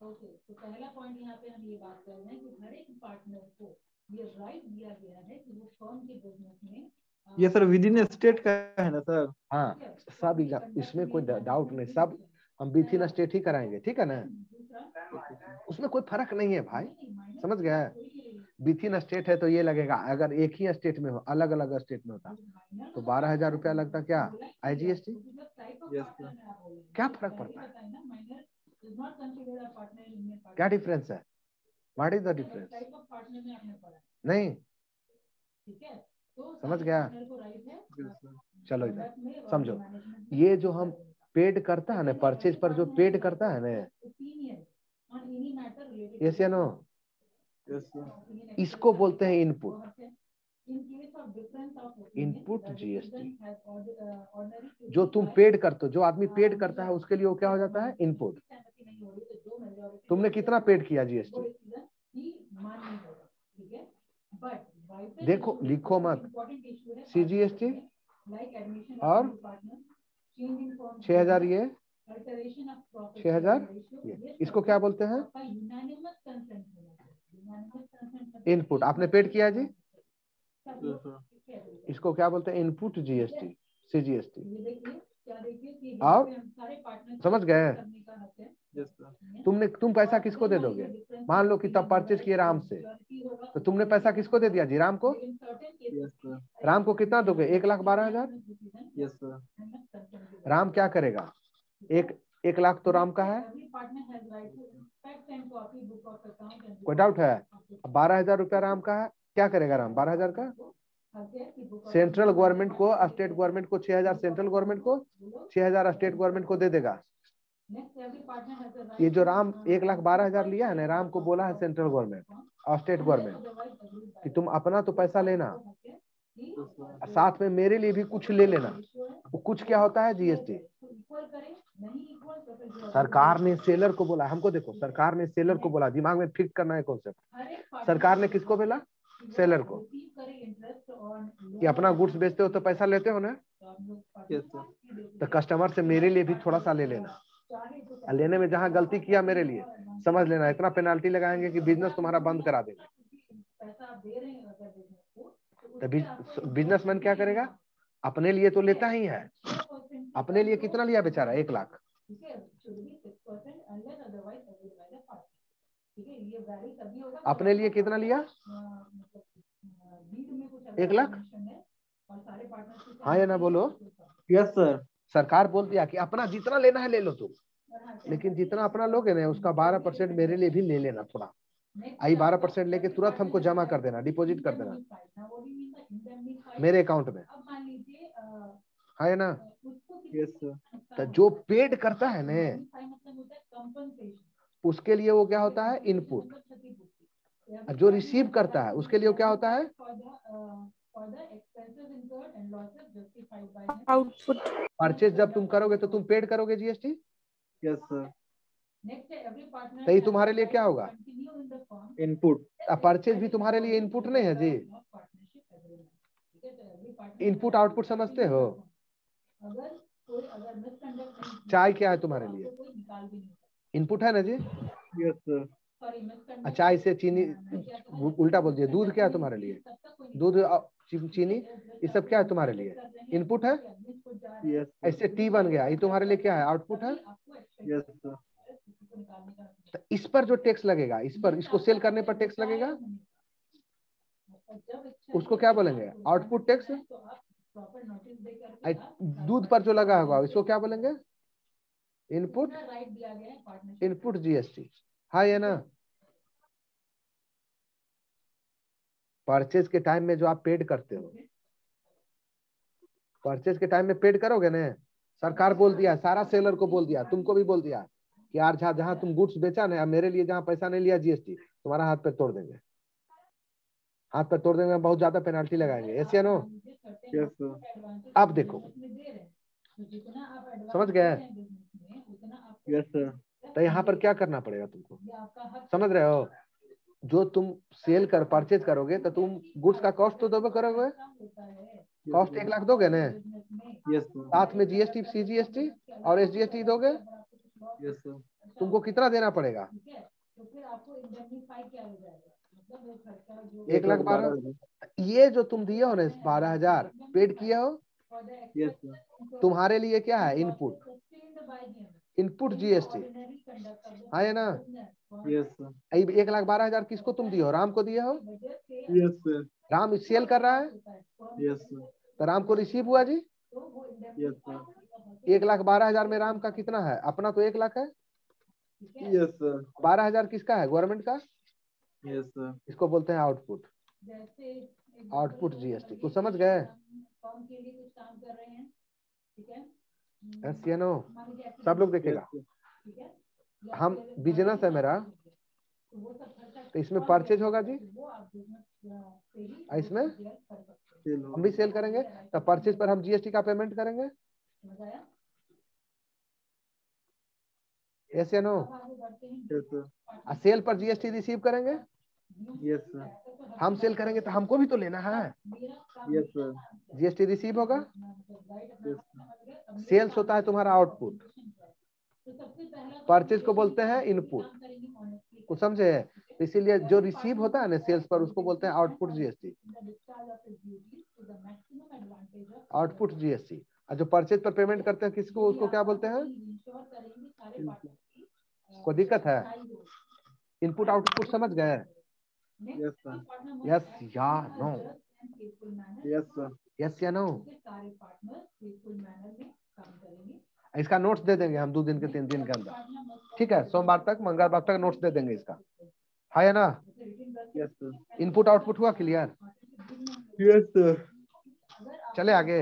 तो पहला पॉइंट यहाँ पे हम ये बात कर रहे हैं कि हर एक पार्टनर को ये राइट दिया गया है कि वो फर्म के बिजनेस में ये सर विद इन स्टेट का है ना सर? हाँ सब इसमें कोई डाउट नहीं, सब हम विद इन स्टेट ही कराएंगे, ठीक है ना? उसमें कोई फर्क नहीं है भाई, समझ गया? विद इन स्टेट है तो ये लगेगा, अगर एक ही स्टेट में हो, अलग अलग स्टेट में होता तो 12,000 रुपया लगता क्या IGST? Yes sir. क्या फर्क पड़ता है? क्या डिफरेंस है? What is the difference? नहीं समझ गया? चलो इधर समझो, ये जो हम पेड करता है ना, परचेज पर जो पेड करता है ना, यस या नो? Yes sir. इसको बोलते हैं इनपुट। इनपुट GST जो तुम पेड करते हो, जो आदमी पेड करता है उसके लिए वो क्या हो जाता है? इनपुट। तुमने कितना पेड किया GST? देखो लिखो मत, CGST और 6,000 ये 6,000 ये, इसको क्या बोलते हैं? इनपुट। आपने पेड किया जी, इसको क्या बोलते हैं? Input GST CGST। और समझ गए? तुम पैसा किसको दे दोगे? मान लो कि तब परचेज किए राम से, तो तुमने पैसा किसको दे दिया जी? राम को। Yes sir. राम को कितना दोगे? 1,12,000। Yes sir. राम क्या करेगा? 1 लाख तो राम का है, कोई डाउट है? 12,000 रुपया राम का है, क्या करेगा राम? 12,000 का सेंट्रल गवर्नमेंट को, स्टेट गवर्नमेंट को 6,000, सेंट्रल गवर्नमेंट को 6,000, स्टेट गवर्नमेंट को दे देगा। ये जो राम 1,12,000 लिया है ना, राम को बोला है सेंट्रल गवर्नमेंट और स्टेट गवर्नमेंट कि तुम अपना तो पैसा लेना, साथ में मेरे लिए भी कुछ ले लेना। वो कुछ क्या होता है? GST। सरकार ने सेलर को बोला, हमको देखो, सरकार ने सेलर को बोला, दिमाग में फिक्स करना है कॉन्सेप्ट। सरकार ने किसको बोला? सेलर को। करें इंटरेस्ट ऑन कि अपना गुड्स बेचते हो तो पैसा लेते हो ना, यस सर, तो कस्टमर से मेरे लिए भी थोड़ा सा ले लेना, और लेने में जहाँ गलती किया मेरे लिए समझ लेना, इतना पेनाल्टी लगाएंगे कि बिजनेस तुम्हारा बंद करा देंगे। पैसा आप दे रहे हैं अगर बिजनेस को, तो बिजनेसमैन क्या करेगा, अपने लिए तो लेता ही है, अपने लिए कितना लिया बेचारा, 1 लाख, ठीक है, should be 6% unless otherwise agreed by the party. ठीक है, ये वैरी तभी होगा अपने लिए कितना लिया, मतलब डीड में कुछ 1 लाख, और सारे पार्टनर्स हाँ या ना बोलो। यस सर, सरकार बोल दिया कि अपना जितना लेना है ले लो तुम, लेकिन जितना अपना लोगे ना उसका 12% मेरे लिए भी ले लेना थोड़ा, आई 12% लेके तुरंत हमको जमा कर देना, डिपॉजिट कर देना मेरे अकाउंट में, अब मान लीजिए है ना। यस सर, तो जो पेड करता है ना मतलब होता है कंपनसेशन, उसके लिए वो क्या होता है, इनपुट, और जो रिसीव करता है उसके लिए वो क्या होता है, आउटपुट। परचेज जब तुम करोगे तो तुम पेड करोगे जीएसटी, यस सर, तो ये तुम्हारे लिए क्या होगा, इनपुट, परचेज भी तुम्हारे लिए इनपुट नहीं है जी, इनपुट आउटपुट समझते हो। चाय क्या है तुम्हारे लिए, इनपुट है ना जी, यस सर, चाय से चीनी, उल्टा बोल दिया, दूध क्या है तुम्हारे लिए, दूध चीनी ये सब क्या है तुम्हारे लिए, इनपुट है। यस ऐसे टी बन गया, ये तुम्हारे लिए क्या है, आउटपुट है। यस सर, तो इस पर जो टैक्स लगेगा, इस पर, इसको सेल करने पर टैक्स लगेगा, उसको क्या बोलेंगे, आउटपुट टैक्स। दूध पर जो लगा होगा इसको क्या बोलेंगे, इनपुट, इनपुट जीएसटी, हाँ ये ना। परचेज के टाइम में जो आप पेड करते हो, परचेज के टाइम में पेड करोगे ना, सरकार बोल दिया, सारा सेलर को बोल दिया, तुमको भी बोल दिया कि यार जहां तुम गुड्स बेचा ना, मेरे लिए जहां पैसा नहीं लिया जीएसटी, तुम्हारा हाथ पे तोड़ देंगे, हाथ पे तोड़ देंगे, बहुत ज्यादा पेनाल्टी लगाएंगे, ऐसे है नो। यस सर, अब देखो, समझ गए, यस सर, तो यहाँ पर क्या करना पड़ेगा तुमको, समझ रहे हो, जो तुम सेल कर परचेज करोगे तो तुम गुड्स का कॉस्ट तो दोगे करोगे, कॉस्ट 1 लाख दोगे ना, यस सर, साथ में जीएसटी, सीजीएसटी और एसजीएसटी दोगे, यस सर, तुमको कितना देना पड़ेगा, 1,12,000। ये जो तुम दिए हो ना 12,000 पेड किए हो, यस सर, तुम्हारे लिए क्या है, इनपुट, इनपुट जीएसटी, है ना। यस सर, 1,12,000 किसको तुम दिए हो, राम को दिए हो, यस सर, राम सेल कर रहा है, यस सर, तो राम को रिसीव हुआ जी, यस सर, 1,12,000 में राम का कितना है, अपना तो 1 लाख है, यस सर, 12,000 किसका है, गवर्नमेंट का, यस सर, इसको बोलते हैं आउटपुट, आउटपुट जीएसटी, कुछ समझ गए, यस या नो, सब लोग देखेगा। हम बिजनेस है मेरा, तो इसमें परचेज होगा जी, इसमें हम भी सेल करेंगे, तो परचेज पर हम जीएसटी का पेमेंट करेंगे, यस या नो, यस सर, सेल पर जीएसटी रिसीव करेंगे, यस सर, हम सेल करेंगे तो हमको भी तो लेना है, यस सर, जीएसटी रिसीव होगा, यस सर, सेल्स होता है तुम्हारा आउटपुट, परचेज को बोलते हैं इनपुट, कुछ समझे, तो इसीलिए जो रिसीव होता है ना सेल्स पर उसको बोलते हैं आउटपुट जीएसटी, आउटपुट जीएसटी। और जो परचेज पर पेमेंट करते हैं किसको, उसको क्या बोलते हैं, कोई दिक्कत है, इनपुट आउटपुट समझ गए, यस सर, यस या नो, यस सर, यस या नो। इसका नोट्स दे देंगे हम 2 दिन के 3 दिन के अंदर, ठीक है, सोमवार तक मंगलवार तक नोट्स दे देंगे इसका, है ना। यस सर, इनपुट आउटपुट हुआ क्लियर, यस सर, चले आगे।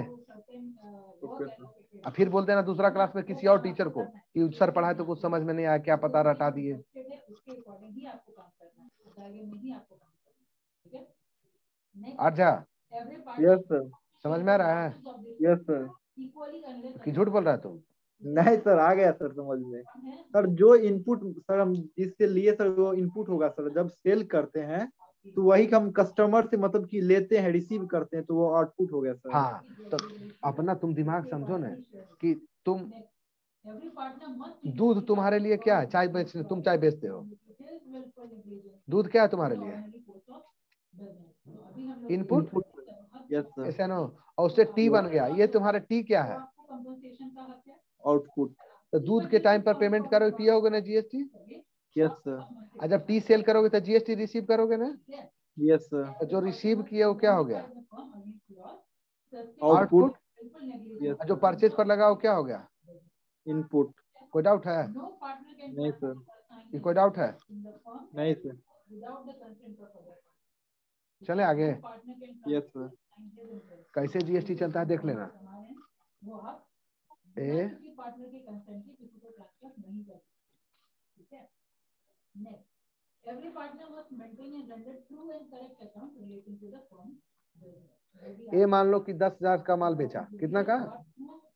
ओके सर, फिर बोल देना दूसरा क्लास में किसी और टीचर को कि सर पढ़ाए तो कुछ समझ में नहीं आया, क्या पता रटा दिए। अच्छा, यस सर, समझ में आ रहा है, यस सर, कि झूठ बोल रहा है तुम, नहीं सर, आ गया सर समझ में। सर जो इनपुट सर हम जिससे लिए सर वो इनपुट होगा सर, जब सेल करते हैं तो वही हम कस्टमर से मतलब कि लेते हैं, रिसीव करते हैं, तो वो आउटपुट हो गया सर। हाँ, तो अपना तुम दिमाग समझो ना कि तुम दूध तुम्हारे लिए क्या है, चाय बेचने, तुम चाय बेचते हो, दूध क्या है तुम्हारे लिए, इनपुट, यस सर। ऐसा ना, और उससे टी बन गया, ये तुम्हारा टी क्या है, आउटपुट। तो दूध के टाइम पर पेमेंट करोगे, पियोगे ना जीएसटी, यस सर। और जब टी सेल करोगे तो जीएसटी रिसीव करोगे ना, यस सर। तो जो रिसीव किया वो क्या हो गया, आउटपुट। और जो परचेज पर लगा वो क्या हो गया, इनपुट। कोई डाउट है, नहीं सर। ये कोई डाउट है, नहीं सर। चले आगे, यस सर। कैसे जीएसटी चलता है देख लेना। ए Every partner must maintain and render true and correct accounts relating to the firm. ए मान लो कि 10,000 का माल बेचा, कितना का,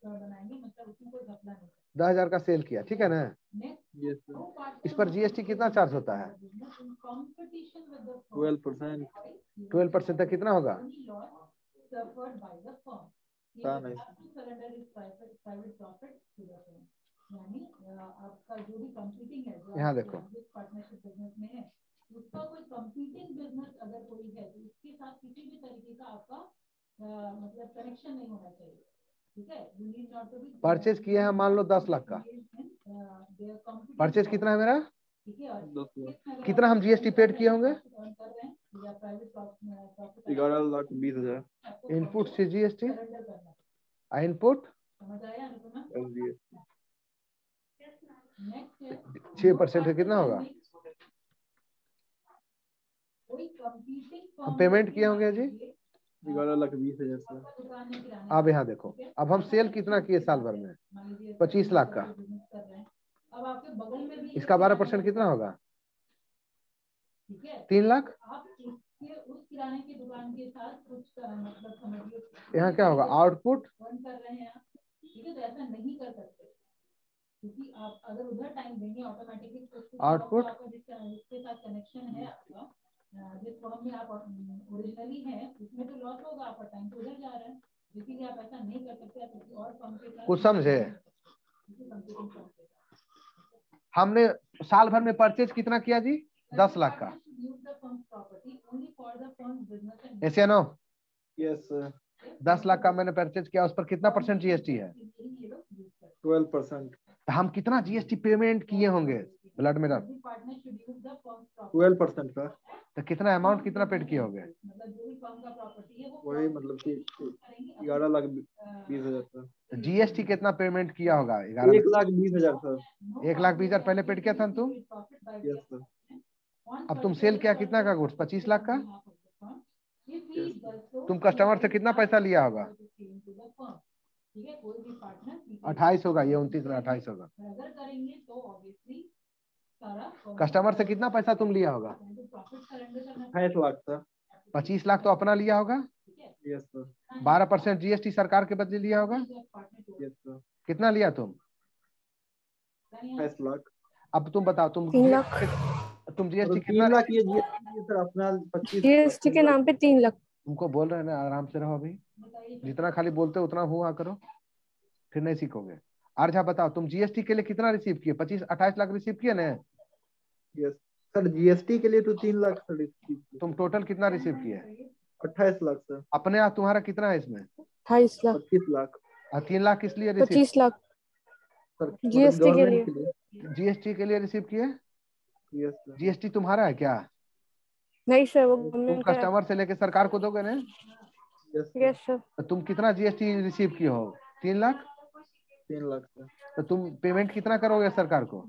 बनाएंगे मतलब उसमें कोई घपला नहीं। 10,000 का सेल किया, ठीक है ना, यस सर। इस पर जीएसटी कितना चार्ज होता है, 12%। 12% तक कितना होगा, पता नहीं। यानी आपका जो भी कंपीटिंग है, यहाँ देखो, पार्टनरशिप बिजनेस में है, उसका कोई कंपीटिंग बिजनेस अगर कोई है तो उसके साथ किसी भी तरीके का आपका मतलब कनेक्शन नहीं होना चाहिए, ठीक है। You need not to be purchase किए हैं मान लो 10 लाख का, परचेज कितना है मेरा, ठीक है, कितना हम जीएसटी पेड किए होंगे, 11,20,000। इनपुट से जीएसटी, इनपुट समझ आया अनुपमा? 6% कितना होगा, हम पेमेंट किए होंगे जी 11,20,000 सर। अब यहाँ देखो, अब हम सेल कितना किए साल भर में, 25 लाख का, अब आपके बगल में भी इसका 12% कितना होगा, ठीक है, 3 लाख, आप इसके उस किराने की दुकान के साथ कुछ मतलब समझिए यहाँ क्या होगा, आउटपुट, रन कर रहे हैं आप, ठीक है, तो ऐसा नहीं कर सकते क्योंकि आप अगर उधर टाइम देंगे ऑटोमेटिकली आउटपुट, जिसके साथ कनेक्शन है आपका, जिस फॉर्म में आप ओरिजिनली हैं उसमें तो लॉस होगा, आपका टाइम तो उधर जा रहा है, इसीलिए आप ऐसा नहीं कर सकते, आप और फॉर्म के साथ कुछ समझे, हमने साल भर में परचेज कितना किया जी, 10 लाख का, ऐसे नो, यस सर। 10 लाख का मैंने परचेज किया, उस पर कितना % जीएसटी है, 12%। हम कितना जीएसटी पेमेंट किए होंगे, ब्लड में 12% का, तो कितना अमाउंट कितना पेड किए होंगे, वही मतलब कि 11,20,000 सर। तो जीएसटी कितना पेमेंट किया होगा, 1,20,000 सर। 1,20,000 पहले पेड किया था तुम, यस सर। अब तुम सेल किया कितना का गुड्स, 25 लाख का, तुम कस्टमर से कितना पैसा लिया होगा, 28 होगा, ये 29 ना 28 होगा, कस्टमर से कितना पैसा तुम लिया होगा, 28 लाख सर। 25 लाख तो अपना लिया होगा, यस सर। 12% जीएसटी सरकार के बदले लिया होगा, यस सर। कितना लिया तुम, 28 लाख। अब तुम बताओ, तुम 3 लाख, तुम जीएसटी 3 कितना, लाख ये जीएसटी सर, अपना 25 जीएसटी के नाम पे 3 लाख। तुमको बोल रहे हैं ना, आराम से रहो, अभी जितना खाली बोलते हो उतना हुआ करो, फिर नहीं सीखोगे। आरजा बताओ, तुम जीएसटी के लिए कितना रिसीव किए, 28 लाख रिसीव किए ना, यस सर। जीएसटी के लिए तो 3 लाख सर। तुम टोटल कितना रिसीव किए, 28 लाख सर। अपने आप तुम्हारा कितना है इसमें, 28 लाख, 25 लाख। और 3 लाख किस लिए रिसीव, 25 लाख सर जीएसटी के गवर्नमेंट लिए। जीएसटी के लिए रिसीव किए, यस सर। जीएसटी तुम्हारा है क्या, नहीं सर, वो तुम गवर्नमेंट का है। कस्टमर से लेके सरकार को दोगे ना, यस यस सर। तो तुम कितना जीएसटी रिसीव किए हो, 3 लाख, 3 लाख सर। तो तुम पेमेंट कितना करोगे सरकार को,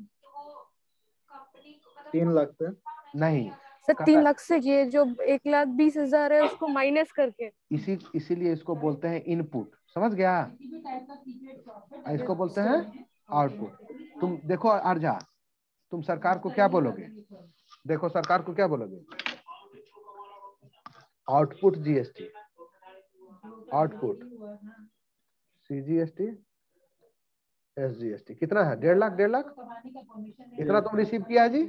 3 लाख सर। नहीं सर 3 लाख से ये जो 1,20,000 है उसको माइनस करके, इसीलिए इसको बोलते हैं इनपुट, समझ गया, इसको बोलते हैं आउटपुट। तुम देखो आरजा, तुम सरकार को क्या बोलोगे, देखो सरकार को क्या बोलोगे, output GST, output CGST SGST, कितना है, 1.5 लाख, 1.5 लाख, इतना तुम रिसीव किया है जी,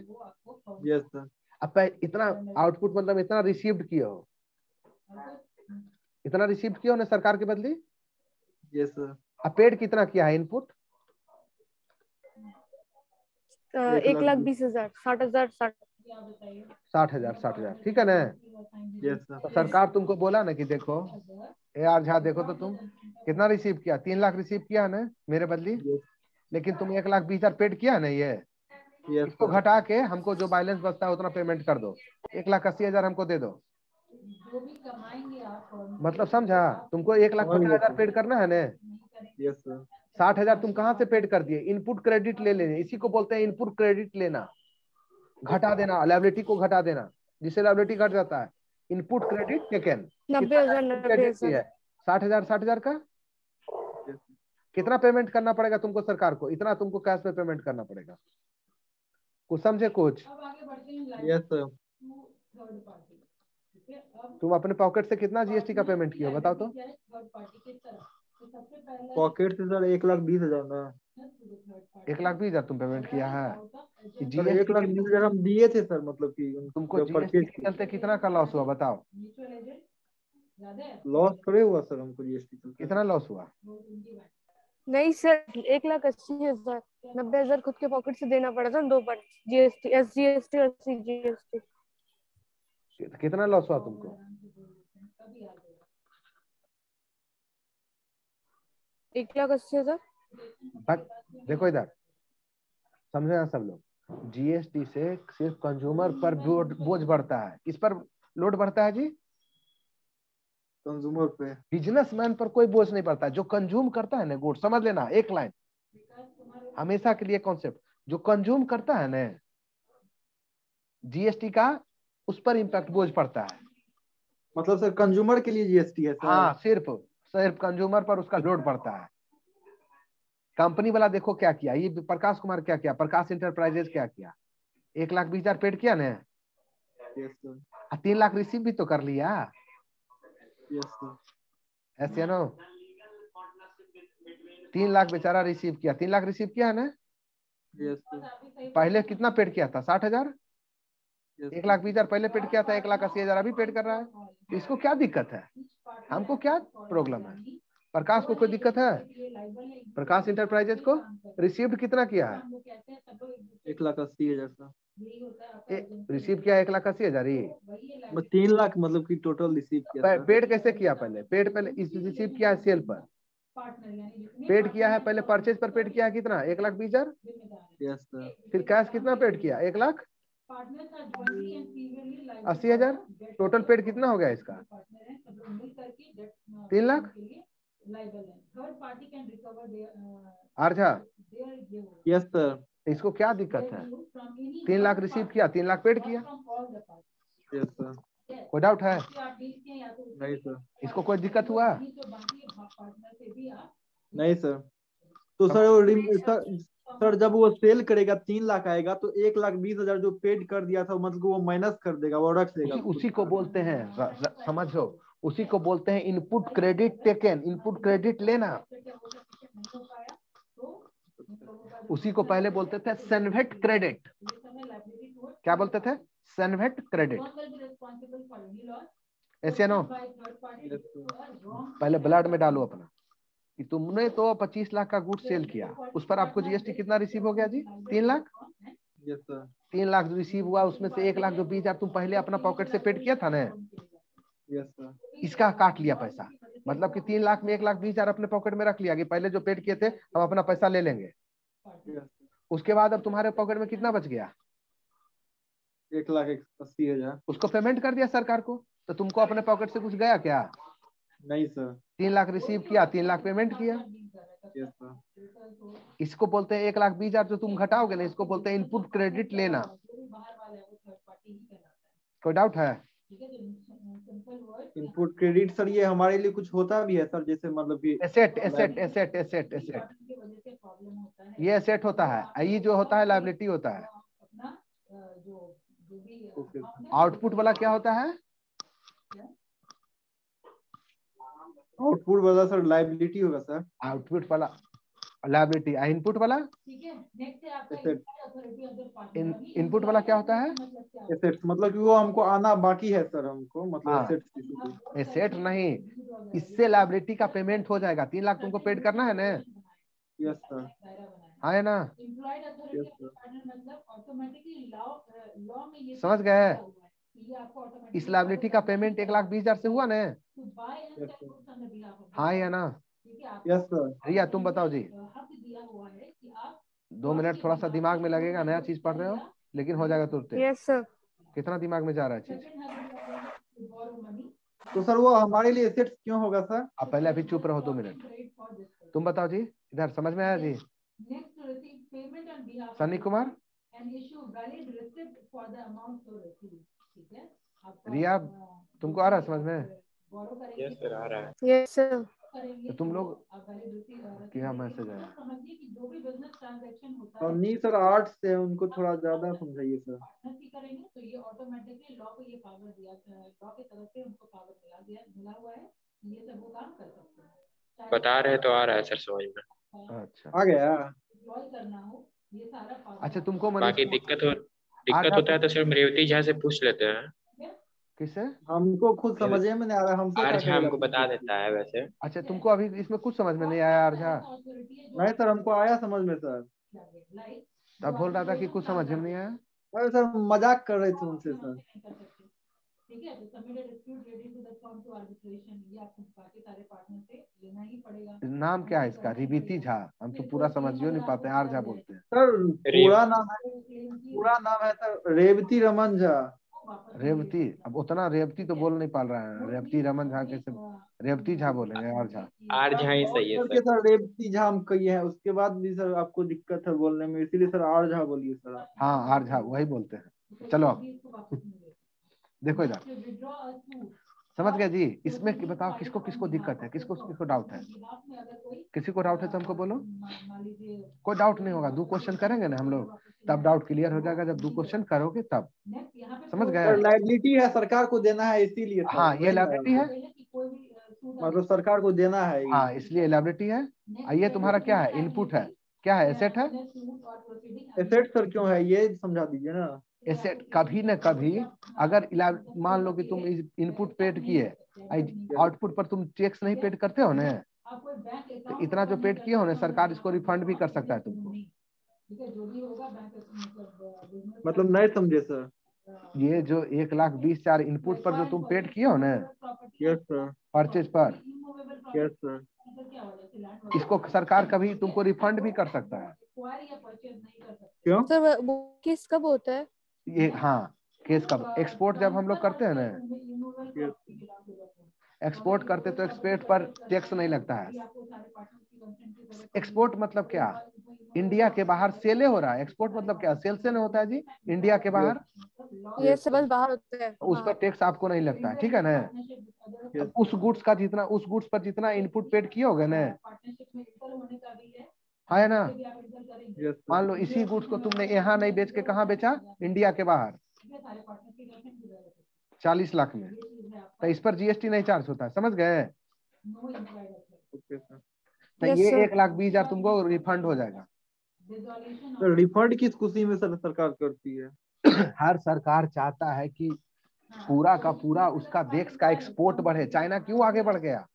यस सर। अब इतना आउटपुट मतलब इतना रिसीव्ड किए हो, इतना रिसीव्ड किया हो ना सरकार के बदले। Yes sir. अब पेड कितना किया है इनपुट? 1,20,000, 60,000, 60,000, ठीक है ना। Yes sir. तो सरकार तुमको बोला ना कि देखो यार झा, देखो तो तुम कितना रिसीव किया, 3 लाख रिसीव किया है ना मेरे बदली, लेकिन तुम 1,20,000 पेड किया ना, ये यस इसको सर। घटा के हमको जो बैलेंस बचता है उतना पेमेंट कर दो, 1,80,000 हमको दे दो। जो भी कमाएंगे आप मतलब समझा, तुमको 1,50,000 पेड करना है ना। Yes sir. 60,000 तुम कहाँ से पेड कर दिए? इनपुट क्रेडिट ले लेने, इसी को बोलते हैं इनपुट क्रेडिट लेना, घटा देना, लायबिलिटी को घटा देना, जिससे लायबिलिटी घट जाता है। Input credit taken 90,000, credit 90,000। है 60,000 का कितना पेमेंट करना पड़ेगा तुमको सरकार को? इतना तुमको कैश में पेमेंट करना पड़ेगा। कुछ समझे कुछ? अब आगे बढ़ते हैं यस सर। Third party. ठीक है, अब तुम अपने पॉकेट से कितना जीएसटी का पेमेंट किया बताओ तो? थर्ड पार्टी की तरफ तो सबसे पहले पॉकेट से सर 1,20,000 ना। 1,20,000 तुम पेमेंट किया है। सर जीएसटी 1,20,000 हम दिए थे सर, मतलब कि तुमको जब जीएसटी परचेज के चलते कितना का लॉस हुआ बताओ? म्यूचुअल एजेंट याद है लॉस थोड़े हुआ सर हमको जीएसटी चलते। कितना लॉस हुआ? वो उनकी बात। नहीं सर, 1,80,000, 90,000 खुद के पॉकेट से देना पड़ा था, 2 बार जीएसटी, SGST और CGST। कितना लॉस हुआ तुमको? कभी याद होगा 1,80,000। देखो इधर, समझे ना सब लोग, जीएसटी से सिर्फ कंज्यूमर पर बोझ बढ़ता है। किस पर लोड बढ़ता है जी? कंज्यूमर पे। बिजनेसमैन पर कोई बोझ नहीं पड़ता। जो कंज्यूम करता है ना गुड, समझ लेना एक लाइन हमेशा के लिए कॉन्सेप्ट, जो कंज्यूम करता है ना जीएसटी का उस पर इम्पैक्ट बोझ पड़ता है। मतलब सर कंज्यूमर के लिए जीएसटी है सर? हाँ, सिर्फ सिर्फ कंज्यूमर पर उसका लोड पड़ता है। कंपनी वाला देखो क्या किया, ये प्रकाश कुमार क्या किया, प्रकाश इंटरप्राइजेज क्या किया, 1,20,000 पेड किया ना, यस सर। 3 लाख रिसीव भी तो कर लिया। Yes sir. ऐसे है ना, 3 लाख बेचारा रिसीव किया, 3 लाख रिसीव किया है ना। Yes sir. पहले कितना पेड किया था? 60,000। यस 1,20,000 पहले पेड किया था, 1,80,000 अभी पेड कर रहा है। तो इसको क्या दिक्कत है? हमको क्या प्रॉब्लम है? प्रकाश को कोई दिक्कत है? प्रकाश इंटरप्राइजेज को रिसीव्ड कितना किया है? 1,80,000 सर। रिसीव किया 1,80,000 ही। 3 लाख मतलब कि टोटल रिसीव किया सर। पेड कैसे किया? पहले इस रिसीव किया है सेल पर, पेड किया है पहले परचेज पर, पेड किया है कितना? 1,20,000। Yes sir. फिर कैश कितना पेड किया? 1,80,000। टोटल पेड कितना हो गया इसका? 3 लाख। आरझा, yes sir. इसको क्या दिक्कत है? 3 लाख रिसीव किया, 3 लाख पेड किया। Yes sir. कोई डाउट है? नहीं सर। इसको कोई दिक्कत हुआ? नहीं सर। तो सर सर जब वो सेल करेगा 3 लाख आएगा तो 1,20,000 जो पेड कर दिया था मतलब वो माइनस कर देगा, वो रख देगा। उसी को बोलते हैं, समझो, उसी को बोलते हैं input credit taken, input credit लेना। उसी को पहले बोलते थे सेनवेट क्रेडिट। क्या बोलते थे? CENVAT credit. ऐसे नो, पहले ब्लड में डालो अपना कि तुमने तो 25 लाख का गुड सेल किया, उस पर आपको जीएसटी कितना रिसीव हो गया जी? 3 lakh. Yes sir. 3 lakh receive हुआ, उसमें से 1,20,000 तुम पहले अपना पॉकेट से पेड किया था ना, यस सर। इसका काट लिया पैसा। मतलब कि 3 लाख में 1,20,000 अपने पॉकेट में रख लिया कि पहले जो पेड किए थे हम अपना पैसा ले लेंगे। उसके बाद अब तुम्हारे पॉकेट में कितना बच गया? 1,80,000। उसको पेमेंट कर दिया सरकार को, तो तुमको अपने पॉकेट से कुछ गया क्या? नहीं सर। 3 लाख रिसीव किया, 3 लाख पेमेंट किया। Yes sir. इसको बोलते हैं 1,20,000 जो तुम घटाओगे ना, इसको बोलते हैं इनपुट क्रेडिट लेना। कोई डाउट है? इनपुट क्रेडिट सर ये हमारे लिए कुछ होता भी है सर, जैसे मतलब कि asset asset asset asset asset, ये एसेट होता है, ये जो होता है लायबिलिटी होता है। आउटपुट वाला क्या होता है? आउटपुट वाला सर लायबिलिटी होगा सर। आउटपुट वाला लायबिलिटी। इनपुट वाला, ठीक है। नेक्स्ट है आपका Asset. Authority of the partner. Input वाला क्या होता है? एसेट्स मतलब कि वो हमको आना बाकी है सर, हमको मतलब हाँ। एसेट्स। एसेट नहीं, इससे लायबिलिटी का पेमेंट हो जाएगा। 3 लाख तुमको पेड करना है ना? Yes sir. हाँ है ना? Employed authority yes of sir. Partner मतलब ऑटोमेटिकली लॉ में ये समझ गए? ये आपको ऑटोमेटिकली इस लायबिलिटी का पेमेंट 1,20,000 से हुआ ना? To buy and Yes, sell sir. Goods on the behalf of हाँ या ना? ठीक है। Yes sir. रिया तुम बताओ जी। हक दिया हुआ है कि आप 2 मिनट थोड़ा सा दिमाग में लगेगा, नया चीज पढ़ रहे हो, लेकिन हो जाएगा तुरंत। Yes sir. कितना दिमाग में जा रहा है चीज? सेकंड हक दिया है टू बोरो मनी। तो सर वो हमारे लिए एसेट्स क्यों होगा सर? आप पहले अभी चुप रहो 2 मिनट। तुम बताओ जी, इधर समझ में आया जी? Next to receive payment on behalf Sunny Kumar, and issue valid receipt for the amount so receive. ठीक है। रिया तुमको आ रहा है समझ में? बोरो करेंगे। यस सर, आ रहा है। Yes sir. करेंगे तो तुम लोग आप वैलिड रिसीव क्या मैसेज आया? समझिए कि जो भी बिजनेस ट्रांजैक्शन होता और है नहीं सर, आर्ट्स से उनको थोड़ा ज्यादा समझाइए सर। पार्टनर की करेंगे तो ये ऑटोमेटिकली लॉ को ये पावर दिया, लॉ की तरफ से उनको पावर मिला हुआ है, ये सब वो काम कर सकते हैं। बता रहे तो आ रहा है सर समझ में। अच्छा आ गया। एम्प्लॉय करना हो ये सारा पावर। अच्छा, तुमको बाकी दिक्कत होता है तो सर रेवती झा से पूछ लेते हैं। किससे? हमको खुद समझे में नहीं आ रहा, हमसे क्या आर झा करेगा? हमको बता देता है वैसे। अच्छा, तुमको अभी इसमें कुछ समझ में नहीं आया अर्जा? नहीं सर, हमको आया समझ में सर। तब बोल रहा था कि कुछ समझ में नहीं आया। अरे सर मजाक कर रहे थे उनसे सर। ठीक है। तो submitted dispute ready to the form to arbitration, ये आपको बाकी सारे पार्टनर से लेना ही पड़ेगा। नाम क्या है इसका? रिबीती झा। हम तो पूरा समझियो नहीं पाते हैं, आर झा बोलते हैं। सर पूरा नाम है सर रेवती रमन झा। रेवती, अब उतना रेवती तो बोल नहीं पा रहा है। रेवती रमन झा कैसे? रेवती झा बोलेंगे, आर झा। आर झा ही सही है करके सर। सर रेवती झा हम कही है, उसके बाद भी सर आपको दिक्कत है बोलने में, इसीलिए सर आर झा बोलिए सर आप। हाँ, आर झा वही बोलते हैं। चलो देखो इधर, समझ गया जी? इसमें बताओ किसको किसको दिक्कत है, किसको किसको डाउट है? किसी को डाउट है तो हमको बोलो। कोई डाउट नहीं होगा, 2 क्वेश्चन करेंगे ना हम लोग, तब डाउट क्लियर हो जाएगा। जब 2 क्वेश्चन करोगे तब। समझ गए? सर लाइबिलिटी है, सरकार को देना है इसीलिए सर। हाँ, ये लायबिलिटी है। मतलब सरकार को देना है ये। हाँ, इसलिए लायबिलिटी है। ये तुम्हारा क्या है? इनपुट है। क्या है? एसेट है। एसेट सर क्यों है ये समझा दीजिए ना। एसेट कभी न कभी, अगर मान लो कि तुम इनपुट पेड किए, आउटपुट पर तुम टैक्स नहीं पेड करते हो ना, तो इतना जो पेड किए हो ना, सरकार इसको रिफंड भी कर सकता है तुमको। मतलब नहीं समझे सर। ये जो 1,20,000 इनपुट पर जो तुम पेड किए हो ना, यस सर। परचेज पर, यस सर। इसको सरकार कभी तुमको रिफंड भी कर सकता है। क्यों सर वो केस कब होता है? ये हाँ, केस कब? एक्सपोर्ट जब हम लोग करते हैं ना, एक्सपोर्ट करते तो एक्सपोर्ट पर टैक्स नहीं लगता है। एक्सपोर्ट मतलब क्या? इंडिया के बाहर सेले हो रहा है। एक्सपोर्ट मतलब क्या? सेल से नहीं होता है जी, इंडिया के बाहर। ये सब बस बाहर होता है। उस पर टैक्स आपको नहीं लगता है, ठीक है ना? अब उस गुड्स पर जितना इनपुट पेड किए होगे ना, है ना? Yes sir. मान लो इसी गुड्स को तुमने यहाँ नहीं बेच के कहाँ बेचा? इंडिया के बाहर 40 लाख में, तो इस पर जीएसटी नहीं चार्ज होता है। समझ गए? Okay sir. तो Yes, ये sir. 1,20,000 तुमको रिफंड हो जाएगा। सर रिफंड किस खुशी में सर सरकार करती है? हर सरकार चाहता है कि पूरा का पूरा उसका देश का एक्सपोर्ट बढ़े। चाइना क्यों आगे बढ़ गया?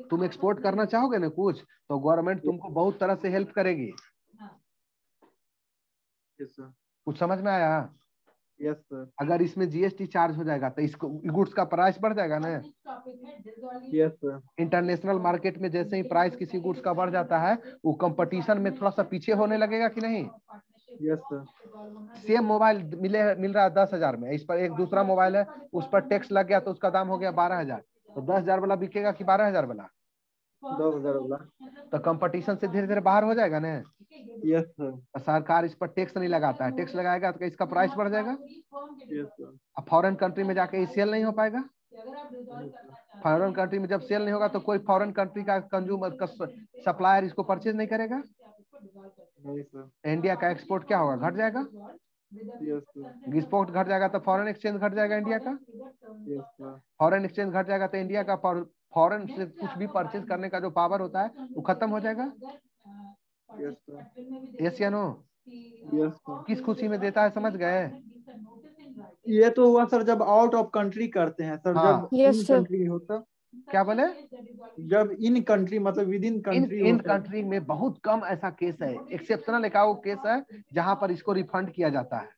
तुम एक्सपोर्ट करना चाहोगे ना कुछ, तो गवर्नमेंट तुमको बहुत तरह से हेल्प करेगी। Yes sir. कुछ समझ में आया? Yes sir. अगर इसमें जीएसटी चार्ज हो जाएगा तो इसको गुड्स का प्राइस बढ़ जाएगा ना। Yes sir. इंटरनेशनल मार्केट में जैसे ही प्राइस किसी गुड्स का बढ़ जाता है, वो कंपटीशन में थोड़ा सा पीछे होने लगेगा कि नहीं? Yes sir. सेम मोबाइल मिल रहा है 10,000 में, इस पर एक दूसरा मोबाइल है, उस पर टैक्स लग गया तो उसका दाम हो गया 12,000, तो 10,000 वाला बिकेगा कि 12,000 वाला? 10,000 वाला। तो कंपटीशन से धीरे धीरे बाहर हो जाएगा ना। Yes sir. सरकार इस पर टैक्स नहीं लगाता है, टैक्स लगाएगा तो इसका प्राइस बढ़ जाएगा। Yes sir. अब फॉरेन कंट्री में जाके ये सेल नहीं हो पाएगा। फॉरेन कंट्री में जब सेल नहीं होगा तो कोई फॉरेन कंट्री का कंज्यूमर का सप्लायर इसको परचेज नहीं करेगा। नहीं सर। इंडिया का एक्सपोर्ट क्या होगा? घट जाएगा। Yes sir. एक्सपोर्ट घट जाएगा तो फॉरेन एक्सचेंज घट जाएगा इंडिया का। Yes sir. फॉरेन एक्सचेंज घट जाएगा तो इंडिया का फॉरेन से कुछ भी परचेज करने का जो पावर होता है वो खत्म हो जाएगा। यस सर, यस या नो? Yes sir. किस खुशी में देता है, समझ गए? ये तो हुआ सर जब आउट ऑफ कंट्री करते हैं सर, हाँ। जब Yes, इन sir. कंट्री होता, क्या बोले? जब इन कंट्री मतलब विद इन कंट्री इन होता। कंट्री में बहुत कम ऐसा केस है, एक्सेप्शनल एक वो केस है जहां पर इसको रिफंड किया जाता है।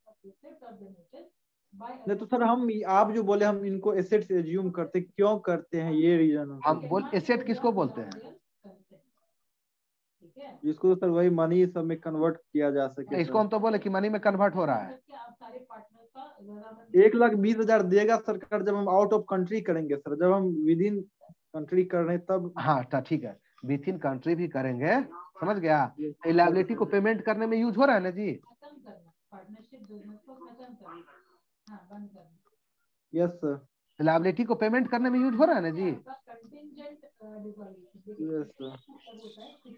नहीं तो सर हम, आप जो बोले हम इनको एसेट से एज्यूम करते, क्यों करते हैं ये रीजन? हम बोल एसेट किसको बोलते हैं? जिसको सर वही मनी सब में कन्वर्ट किया जा सके इसको हम तो बोले कि मनी में कन्वर्ट हो रहा है। 1,20,000 देगा सरकार जब हम आउट ऑफ कंट्री करेंगे सर, जब हम विद इन कंट्री कर रहे हैं तब। हाँ ठीक है, विथ इन कंट्री भी करेंगे, समझ गया? लायबिलिटी को पेमेंट करने में यूज हो रहा है ना जी? यस सर, लायबिलिटी को पेमेंट करने में यूज हो रहा है ना जी? यस सर,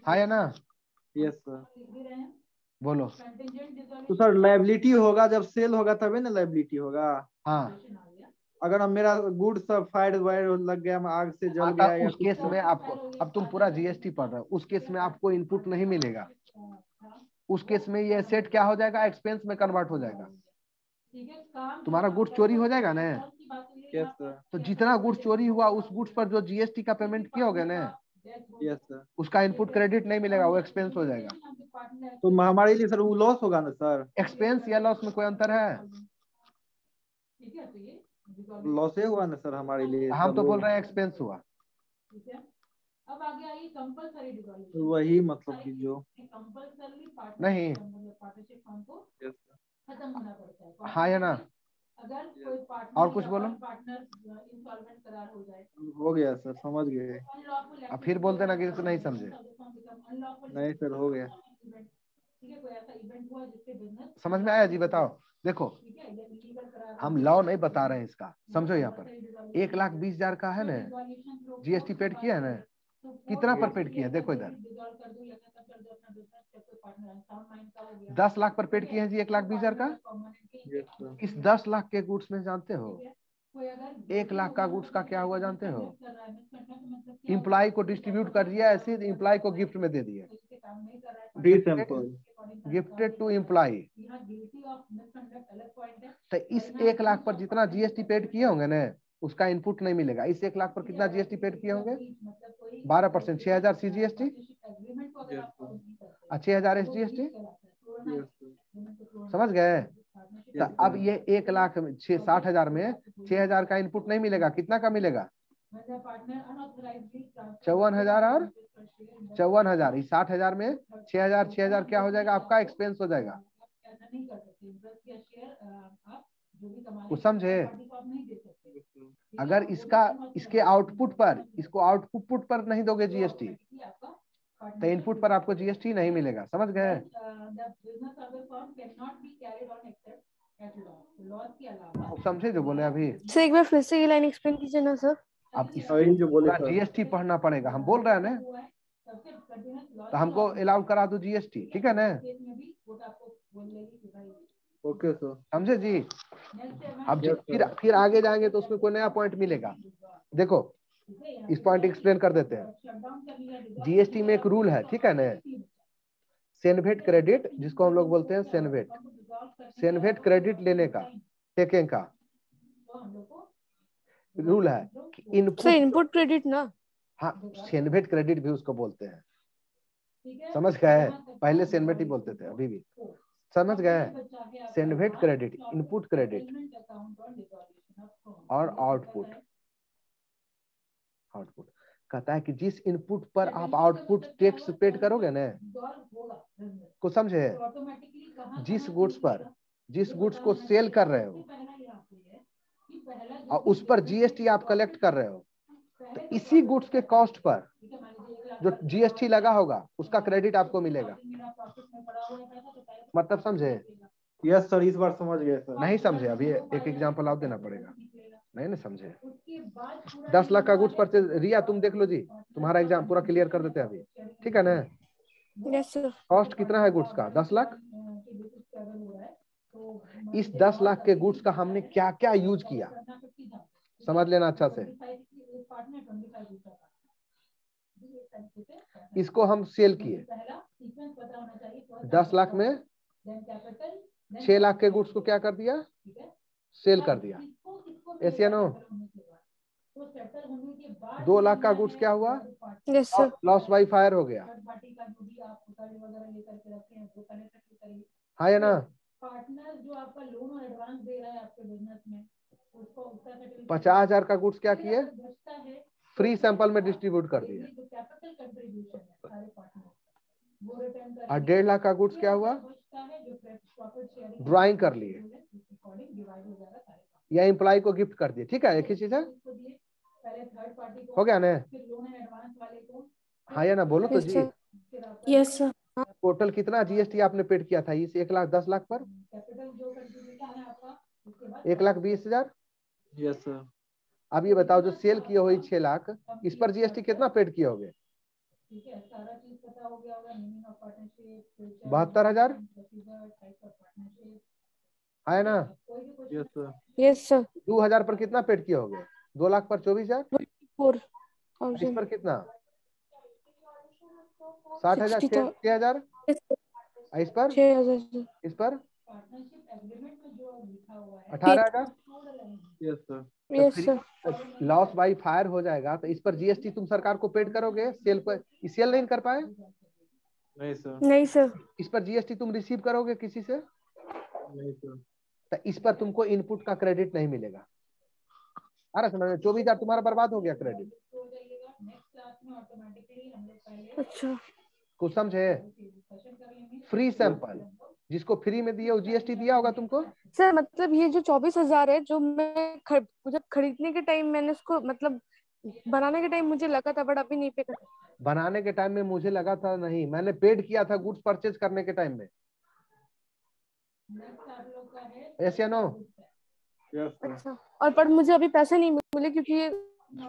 हाँ या ना? Yes sir. बोलो। तो सर लायबिलिटी होगा जब सेल होगा तभी ना लायबिलिटी होगा। हाँ, अगर हम मेरा गुड सब फायर वायर लग गया, आग से जल गया या उस केस में आपको, अब तुम पूरा जीएसटी पढ़ रहे हो, उस केस में आपको इनपुट नहीं मिलेगा। उस केस में ये सेट क्या हो जाएगा, एक्सपेंस में कन्वर्ट हो जाएगा। तुम्हारा गुड्स चोरी हो जाएगा ना, यस सर, तो जितना गुड्स चोरी हुआ उस गुड्स पर जो जीएसटी का पेमेंट किया होगा ना, यस सर। उसका इनपुट क्रेडिट नहीं मिलेगा, वो एक्सपेंस हो जाएगा। तो हमारे लिए सर वो लॉस होगा ना सर? एक्सपेंस या लॉस में कोई अंतर है? लॉस ही हुआ ना सर हमारे लिए। हम तो बोल रहे हैं एक्सपेंस हुआ। अब आगे आई कंपलसरी डिसॉल्यूशन। वही मतलब कि जो नहीं, यस सर, खत्म होना पड़ता है। हाँ या ना? अगर कोई पार्टनर और कुछ बोलो। पार्टनर इंसॉल्वेंट करार हो जाए, हो गया सर, समझ गए। अब फिर बोल देना कि नहीं समझे। नहीं सर, हो गया। ठीक है, कोई ऐसा इवेंट हुआ जिससे बिजनेस समझ में आया जी? बताओ। देखो, ठीक है, ये लीगल करार हम लॉ नहीं बता रहे हैं इसका, समझो। यहाँ पर 1,20,000 का है ना, जीएसटी पेड किया है ना, कितना पर पेड किया है? देखो इधर 10 लाख पर पेड किए हैं जी 1,20,000 का। यस सर, इस 10 लाख के गुड्स में जानते हो 1 लाख का गुड्स का क्या हुआ जानते हो? इम्प्लाई को डिस्ट्रीब्यूट कर दिया, ऐसे इम्प्लाई को गिफ्ट में दे दिया। The sample gifted to employee. तो इस 1 लाख पर जितना जीएसटी पेड किए होंगे ना, उसका इनपुट नहीं मिलेगा। इस 1 लाख पर कितना जीएसटी पेड किए होंगे? 12%, 6,000 CGST, yes sir, 6,000 SGST. Yes sir, समझ गए? तो यस अब सर। ये 1 लाख 60,000 में 6,000 का इनपुट नहीं मिलेगा, कितना का मिलेगा? 54,000 और 54,000। इस 60,000 में 6,000 6,000 क्या हो जाएगा? आपका एक्सपेंस हो जाएगा। कुछ समझे? अगर इसके आउटपुट पर, इसको आउटपुट पर नहीं दोगे जीएसटी, तो इनपुट पर आपको जीएसटी नहीं मिलेगा। समझ गए? समझे जो बोले अभी? सर एक बार फिर से ये लाइन एक्सप्लेन कीजिए ना सर। अब वही जो बोले इसका सर, जीएसटी पढ़ना पड़ेगा, हम बोल रहे हैं ना, तो हमको अलाउ करा दो जीएसटी, ठीक है ना? Okay sir. समझे जी? अब Yes, sir. फिर आगे जाएंगे तो उसमें कोई नया पॉइंट मिलेगा। देखो, इस पॉइंट एक्सप्लेन कर देते हैं। जीएसटी में एक रूल है, ठीक है ना? सेनवेट क्रेडिट, जिसको हम लोग बोलते हैं सेनवेट, सेनवेट क्रेडिट लेने का, टेकिंग का रूल है कि सर इनपुट, इनपुट क्रेडिट ना। हाँ, सेनवेट क्रेडिट भी उसको बोलते हैं। समझ गए? पहले सेनवेट ही बोलते थे, अभी भी समझ गए? सेनवेट क्रेडिट, इनपुट क्रेडिट और आउटपुट। आउटपुट कहता है कि जिस इनपुट पर आप आउटपुट टैक्स पेड करोगे ना, को समझे? जिस गुड्स को सेल कर रहे हो और उस पर जीएसटी आप कलेक्ट कर रहे हो, तो इसी गुड्स के कॉस्ट पर जो जीएसटी लगा होगा उसका क्रेडिट आपको मिलेगा। मतलब समझे? यस सर, इस बार समझ गए सर। नहीं समझे? अभी एक एग्जांपल और देना पड़ेगा। नहीं समझे? 10 लाख का गुड्स परचेज, रिया तुम देख लो जी, तुम्हारा एग्जाम पूरा क्लियर कर देते हैं अभी, ठीक है ना? Yes sir. कॉस्ट कितना है गुड्स का? 10 लाख। इस 10 लाख के गुड्स का हमने क्या क्या यूज किया, समझ लेना अच्छा से। अच्छे से इसको हम सेल किए, पहला सीक्वेंस पता होना चाहिए। 10 लाख में 6 लाख के गुड्स को क्या कर दिया, सेल कर दिया, ऐसे नो। 2 लाख का गुड्स क्या हुआ, yes sir. Loss by fire हो गया, हाँ या ना। पार्टनर जो आपका लोन और एडवांस दे रहा है आपके बिजनेस में, उसको उसका 50,000 का गुड्स क्या किए, बचता है फ्री सैंपल में डिस्ट्रीब्यूट कर दिए। जो कैपिटल कंट्रीब्यूशन है सारे पार्टनर वो रिटर्न कर, और 1.5 लाख का गुड्स क्या हुआ, बचता है जो प्रॉफिट शेयरिंग ड्राइंग कर लिए अकॉर्डिंग डिवाइड हो जाएगा सारे या एम्प्लॉय को गिफ्ट कर दिए। ठीक है, एक ही चीज है, पहले थर्ड पार्टी को हो गया ना, फिर लोन एंड एडवांस वाले को, हाँ या ना, बोलो तो जी। Yes sir. टोटल कितना जीएसटी आपने पेड किया था इस 1,10,00,000 पर, कैपिटल जो कंट्रीब्यूशन है आपका, उसके बाद 1,20,000। Yes sir. अब ये बताओ जो सेल किए हुई 6 लाख, इस पर जीएसटी कितना पेड किए होगे, ठीक है, सारा चीज पता हो गया होगा, मीनिंग ऑफ पार्टनरशिप 72,000, है ना। Yes sir. Yes sir. 2,000 पर कितना पेड किए होगे, 2 लाख पर 24,000, 24,000। इस पर कितना 60,000, 6,000, इस पर 6,000। इस पर पार्टनरशिप एग्रीमेंट में जो लिखा हुआ है 18,000। Yes sir. तो yes free sir. Loss by fire हो जाएगा, तो इस पर जीएसटी तुम सरकार को पेड करोगे, सेल पर सेल नहीं कर पाए, नहीं सर। नहीं सर। इस पर जीएसटी तुम रिसीव करोगे किसी से, नहीं सर। तो इस पर तुमको इनपुट का क्रेडिट नहीं मिलेगा। अरे समझ 24,000 तुम्हारा बर्बाद हो गया क्रेडिट। अच्छा कुछ समझे, फ्री सैंपल जिसको फ्री में दिए वो जीएसटी दिया होगा तुमको। सर, मतलब ये जो 24,000 है, जो मैं जब खरीदने के टाइम मैंने उसको, मतलब बनाने के टाइम मुझे लगा था, बट अभी नहीं पे कर। बनाने के टाइम में मुझे लगा था नहीं, मैंने पेड किया था गुड्स परचेज करने के टाइम में, ऐसे नो। Yes sir. अच्छा, और पर मुझे अभी पैसे नहीं मिले क्योंकि ये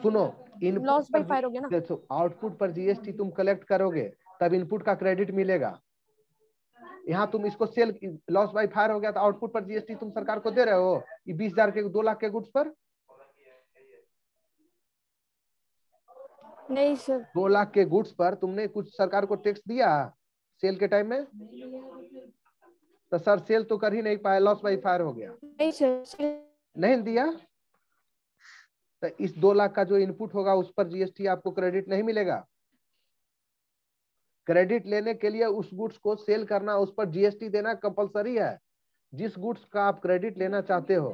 सुनो, इनपुट लॉस बाय पर फायर हो गया ना। देखो, आउटपुट पर जीएसटी तुम कलेक्ट करोगे तब इनपुट का क्रेडिट मिलेगा। यहाँ तुम इसको सेल, लॉस बाय फायर हो गया तो आउटपुट पर जीएसटी तुम सरकार को दे रहे हो, ये 20,000 के 2 लाख के गुड्स पर। नहीं सर। 2 लाख के गुड्स पर तुमने कुछ सरकार को टैक्स दिया सेल के टाइम में, तो सर सेल तो कर ही नहीं पाए, लॉस बाय फायर हो गया, नहीं सर, नहीं दिया, तो इस 2 लाख का जो इनपुट होगा उस पर जीएसटी आपको क्रेडिट नहीं मिलेगा। क्रेडिट लेने के लिए उस गुड्स को सेल करना, उस पर जीएसटी देना कंपलसरी है। जिस गुड्स का आप क्रेडिट लेना चाहते हो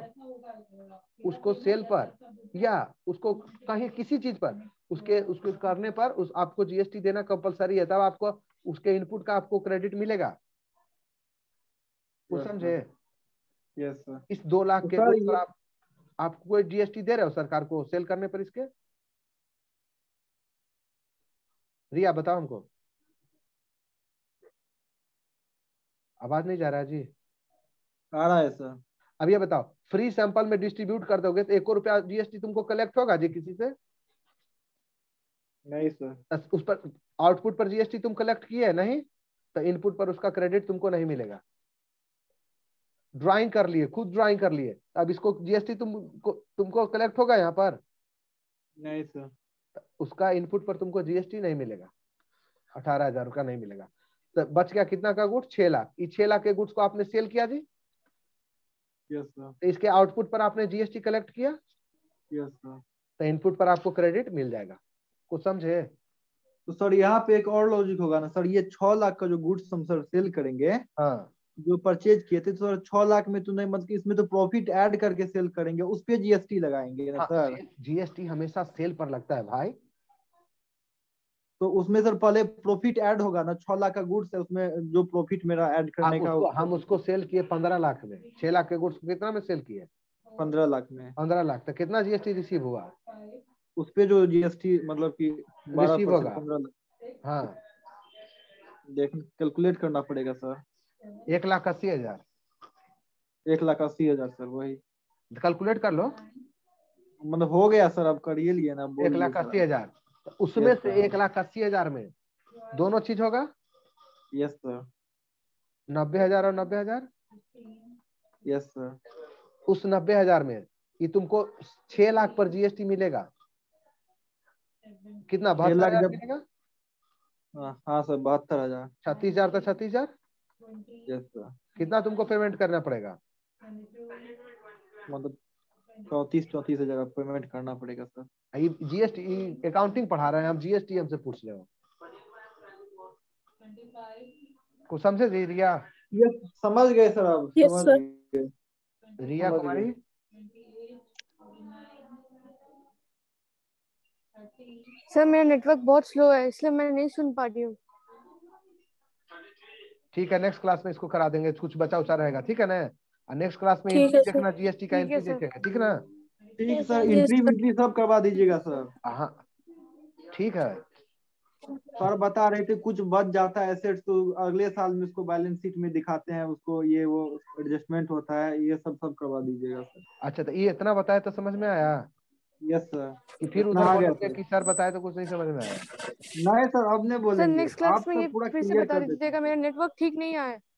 उसको सेल पर या उसको कहीं किसी चीज पर, उसको करने पर उस आपको जीएसटी देना कंपलसरी है, तब आपको उसके इनपुट का आपको क्रेडिट मिलेगा। कुछ समझे। Yes sir. इस 2 लाख के सर गुड्स पर ये आपको कोई जीएसटी दे रहे हो सरकार को सेल करने पर इसके, रिया बताओ हमको, आवाज नहीं जा रहा है जी। आ रहा है सर। अब ये बताओ, फ्री सैंपल में डिस्ट्रीब्यूट कर दोगे तो 1 रुपया जीएसटी तुमको कलेक्ट होगा जी किसी से, नहीं सर। उस पर आउटपुट पर जीएसटी तुम कलेक्ट किए नहीं, तो इनपुट पर उसका क्रेडिट तुमको नहीं मिलेगा। ड्राइंग कर लिए, खुद ड्राइंग कर लिए, अब इसको जीएसटी तुमको कलेक्ट होगा यहाँ पर, नहीं सर। उसका इनपुट पर तुमको जीएसटी नहीं मिलेगा, 18,000 का नहीं मिलेगा। तो बच गया कितना का गुड्स, 6 लाख। इस 6 लाख के गुड्स को आपने सेल किया जी, यस सर। तो इसके आउटपुट पर आपने जीएसटी कलेक्ट किया, यस सर। तो इनपुट पर आपको क्रेडिट मिल जाएगा। कुछ समझे। तो सर यहाँ पे एक और लॉजिक होगा ना सर, ये 6 लाख का जो गुड्स हम सर सेल करेंगे, हाँ, जो परचेज किए थे, तो सर 6 लाख में तो नहीं, मतलब इसमें तो प्रॉफिट ऐड करके सेल करेंगे, उस पे जीएसटी लगाएंगे ना हाँ, सर। जीएसटी हमेशा सेल पर लगता है भाई। तो उसमें सर पहले प्रॉफिट ऐड होगा ना, 6 लाख का गुड्स है, उसमें जो प्रॉफिट मेरा ऐड करने का हम उसको सेल किए 15 लाख में, 6 लाख के गुड्स कितना में सेल किए, 15 लाख में। 15 लाख, तो कितना जीएसटी रिसीव हुआ, उस पे जो जीएसटी मतलब कि 12% रिसीव होगा। 15 लाख। हाँ, देख कैलकुलेट करना पड़ेगा सर। 1,80,000, 1,80,000 सर, वही कैलकुलेट कर लो। मतलब हो गया सर, अब करिए लिए ना, बोलिए सर। 1,80,000, उसमें से 1,80,000 में दोनों चीज होगा, यस सर। 90,000 और 90,000। Yes sir. उस 90,000 में ये तुमको 6 लाख पर जीएसटी मिलेगा, कितना, 6 लाख 72,000 जब मिलेगा। हाँ सर 72,000। 36,000 था 36,000। Yes sir. कितना तुमको पेमेंट करना पड़ेगा? मतलब 34,000 पेमेंट करना पड़ेगा सर। ये जीएसटी अकाउंटिंग पढ़ा रहे हैं हम, जीएसटी हमसे पूछ रहे हो, कुछ समझे जी रिया? यस समझ गए सर, अब Yes, समझ sir. गए। रिया समझ कुमारी, गए। सर मेरा नेटवर्क बहुत स्लो है इसलिए मैं नहीं सुन पा रही हूँ। ठीक है नेक्स्ट क्लास में इसको करा देंगे, कुछ बचा उचा रहेगा, ठीक है ना? और नेक्स्ट क्लास में ठीक एंट्री है सर। देखना, जीएसटी का ठीक है एंट्री सर। देखेगा, ठीक है ना? ठीक सर, Yes, एंट्री sir. विंट्री सब करवा दीजिएगा सर। हाँ ठीक है। सर बता रहे थे कुछ बच जाता है एसेट्स तो अगले साल में उसको बैलेंस शीट में दिखाते हैं, उसको ये वो एडजस्टमेंट होता है, ये सब करवा दीजिएगा सर। अच्छा तो ये इतना बताया तो समझ में आया यस सर। कि फिर इतना उधर आ गया बोलोगे सर। कि सर बताए तो कुछ नहीं समझ में आया? नहीं सर अब नहीं सर बोलेंगे, नेक्स्ट क्लास आप में ये सब पूरा फिर से क्लियर बता कर देते हैं। दीजिएगा, मेरा नेटवर्क ठीक नहीं आया है।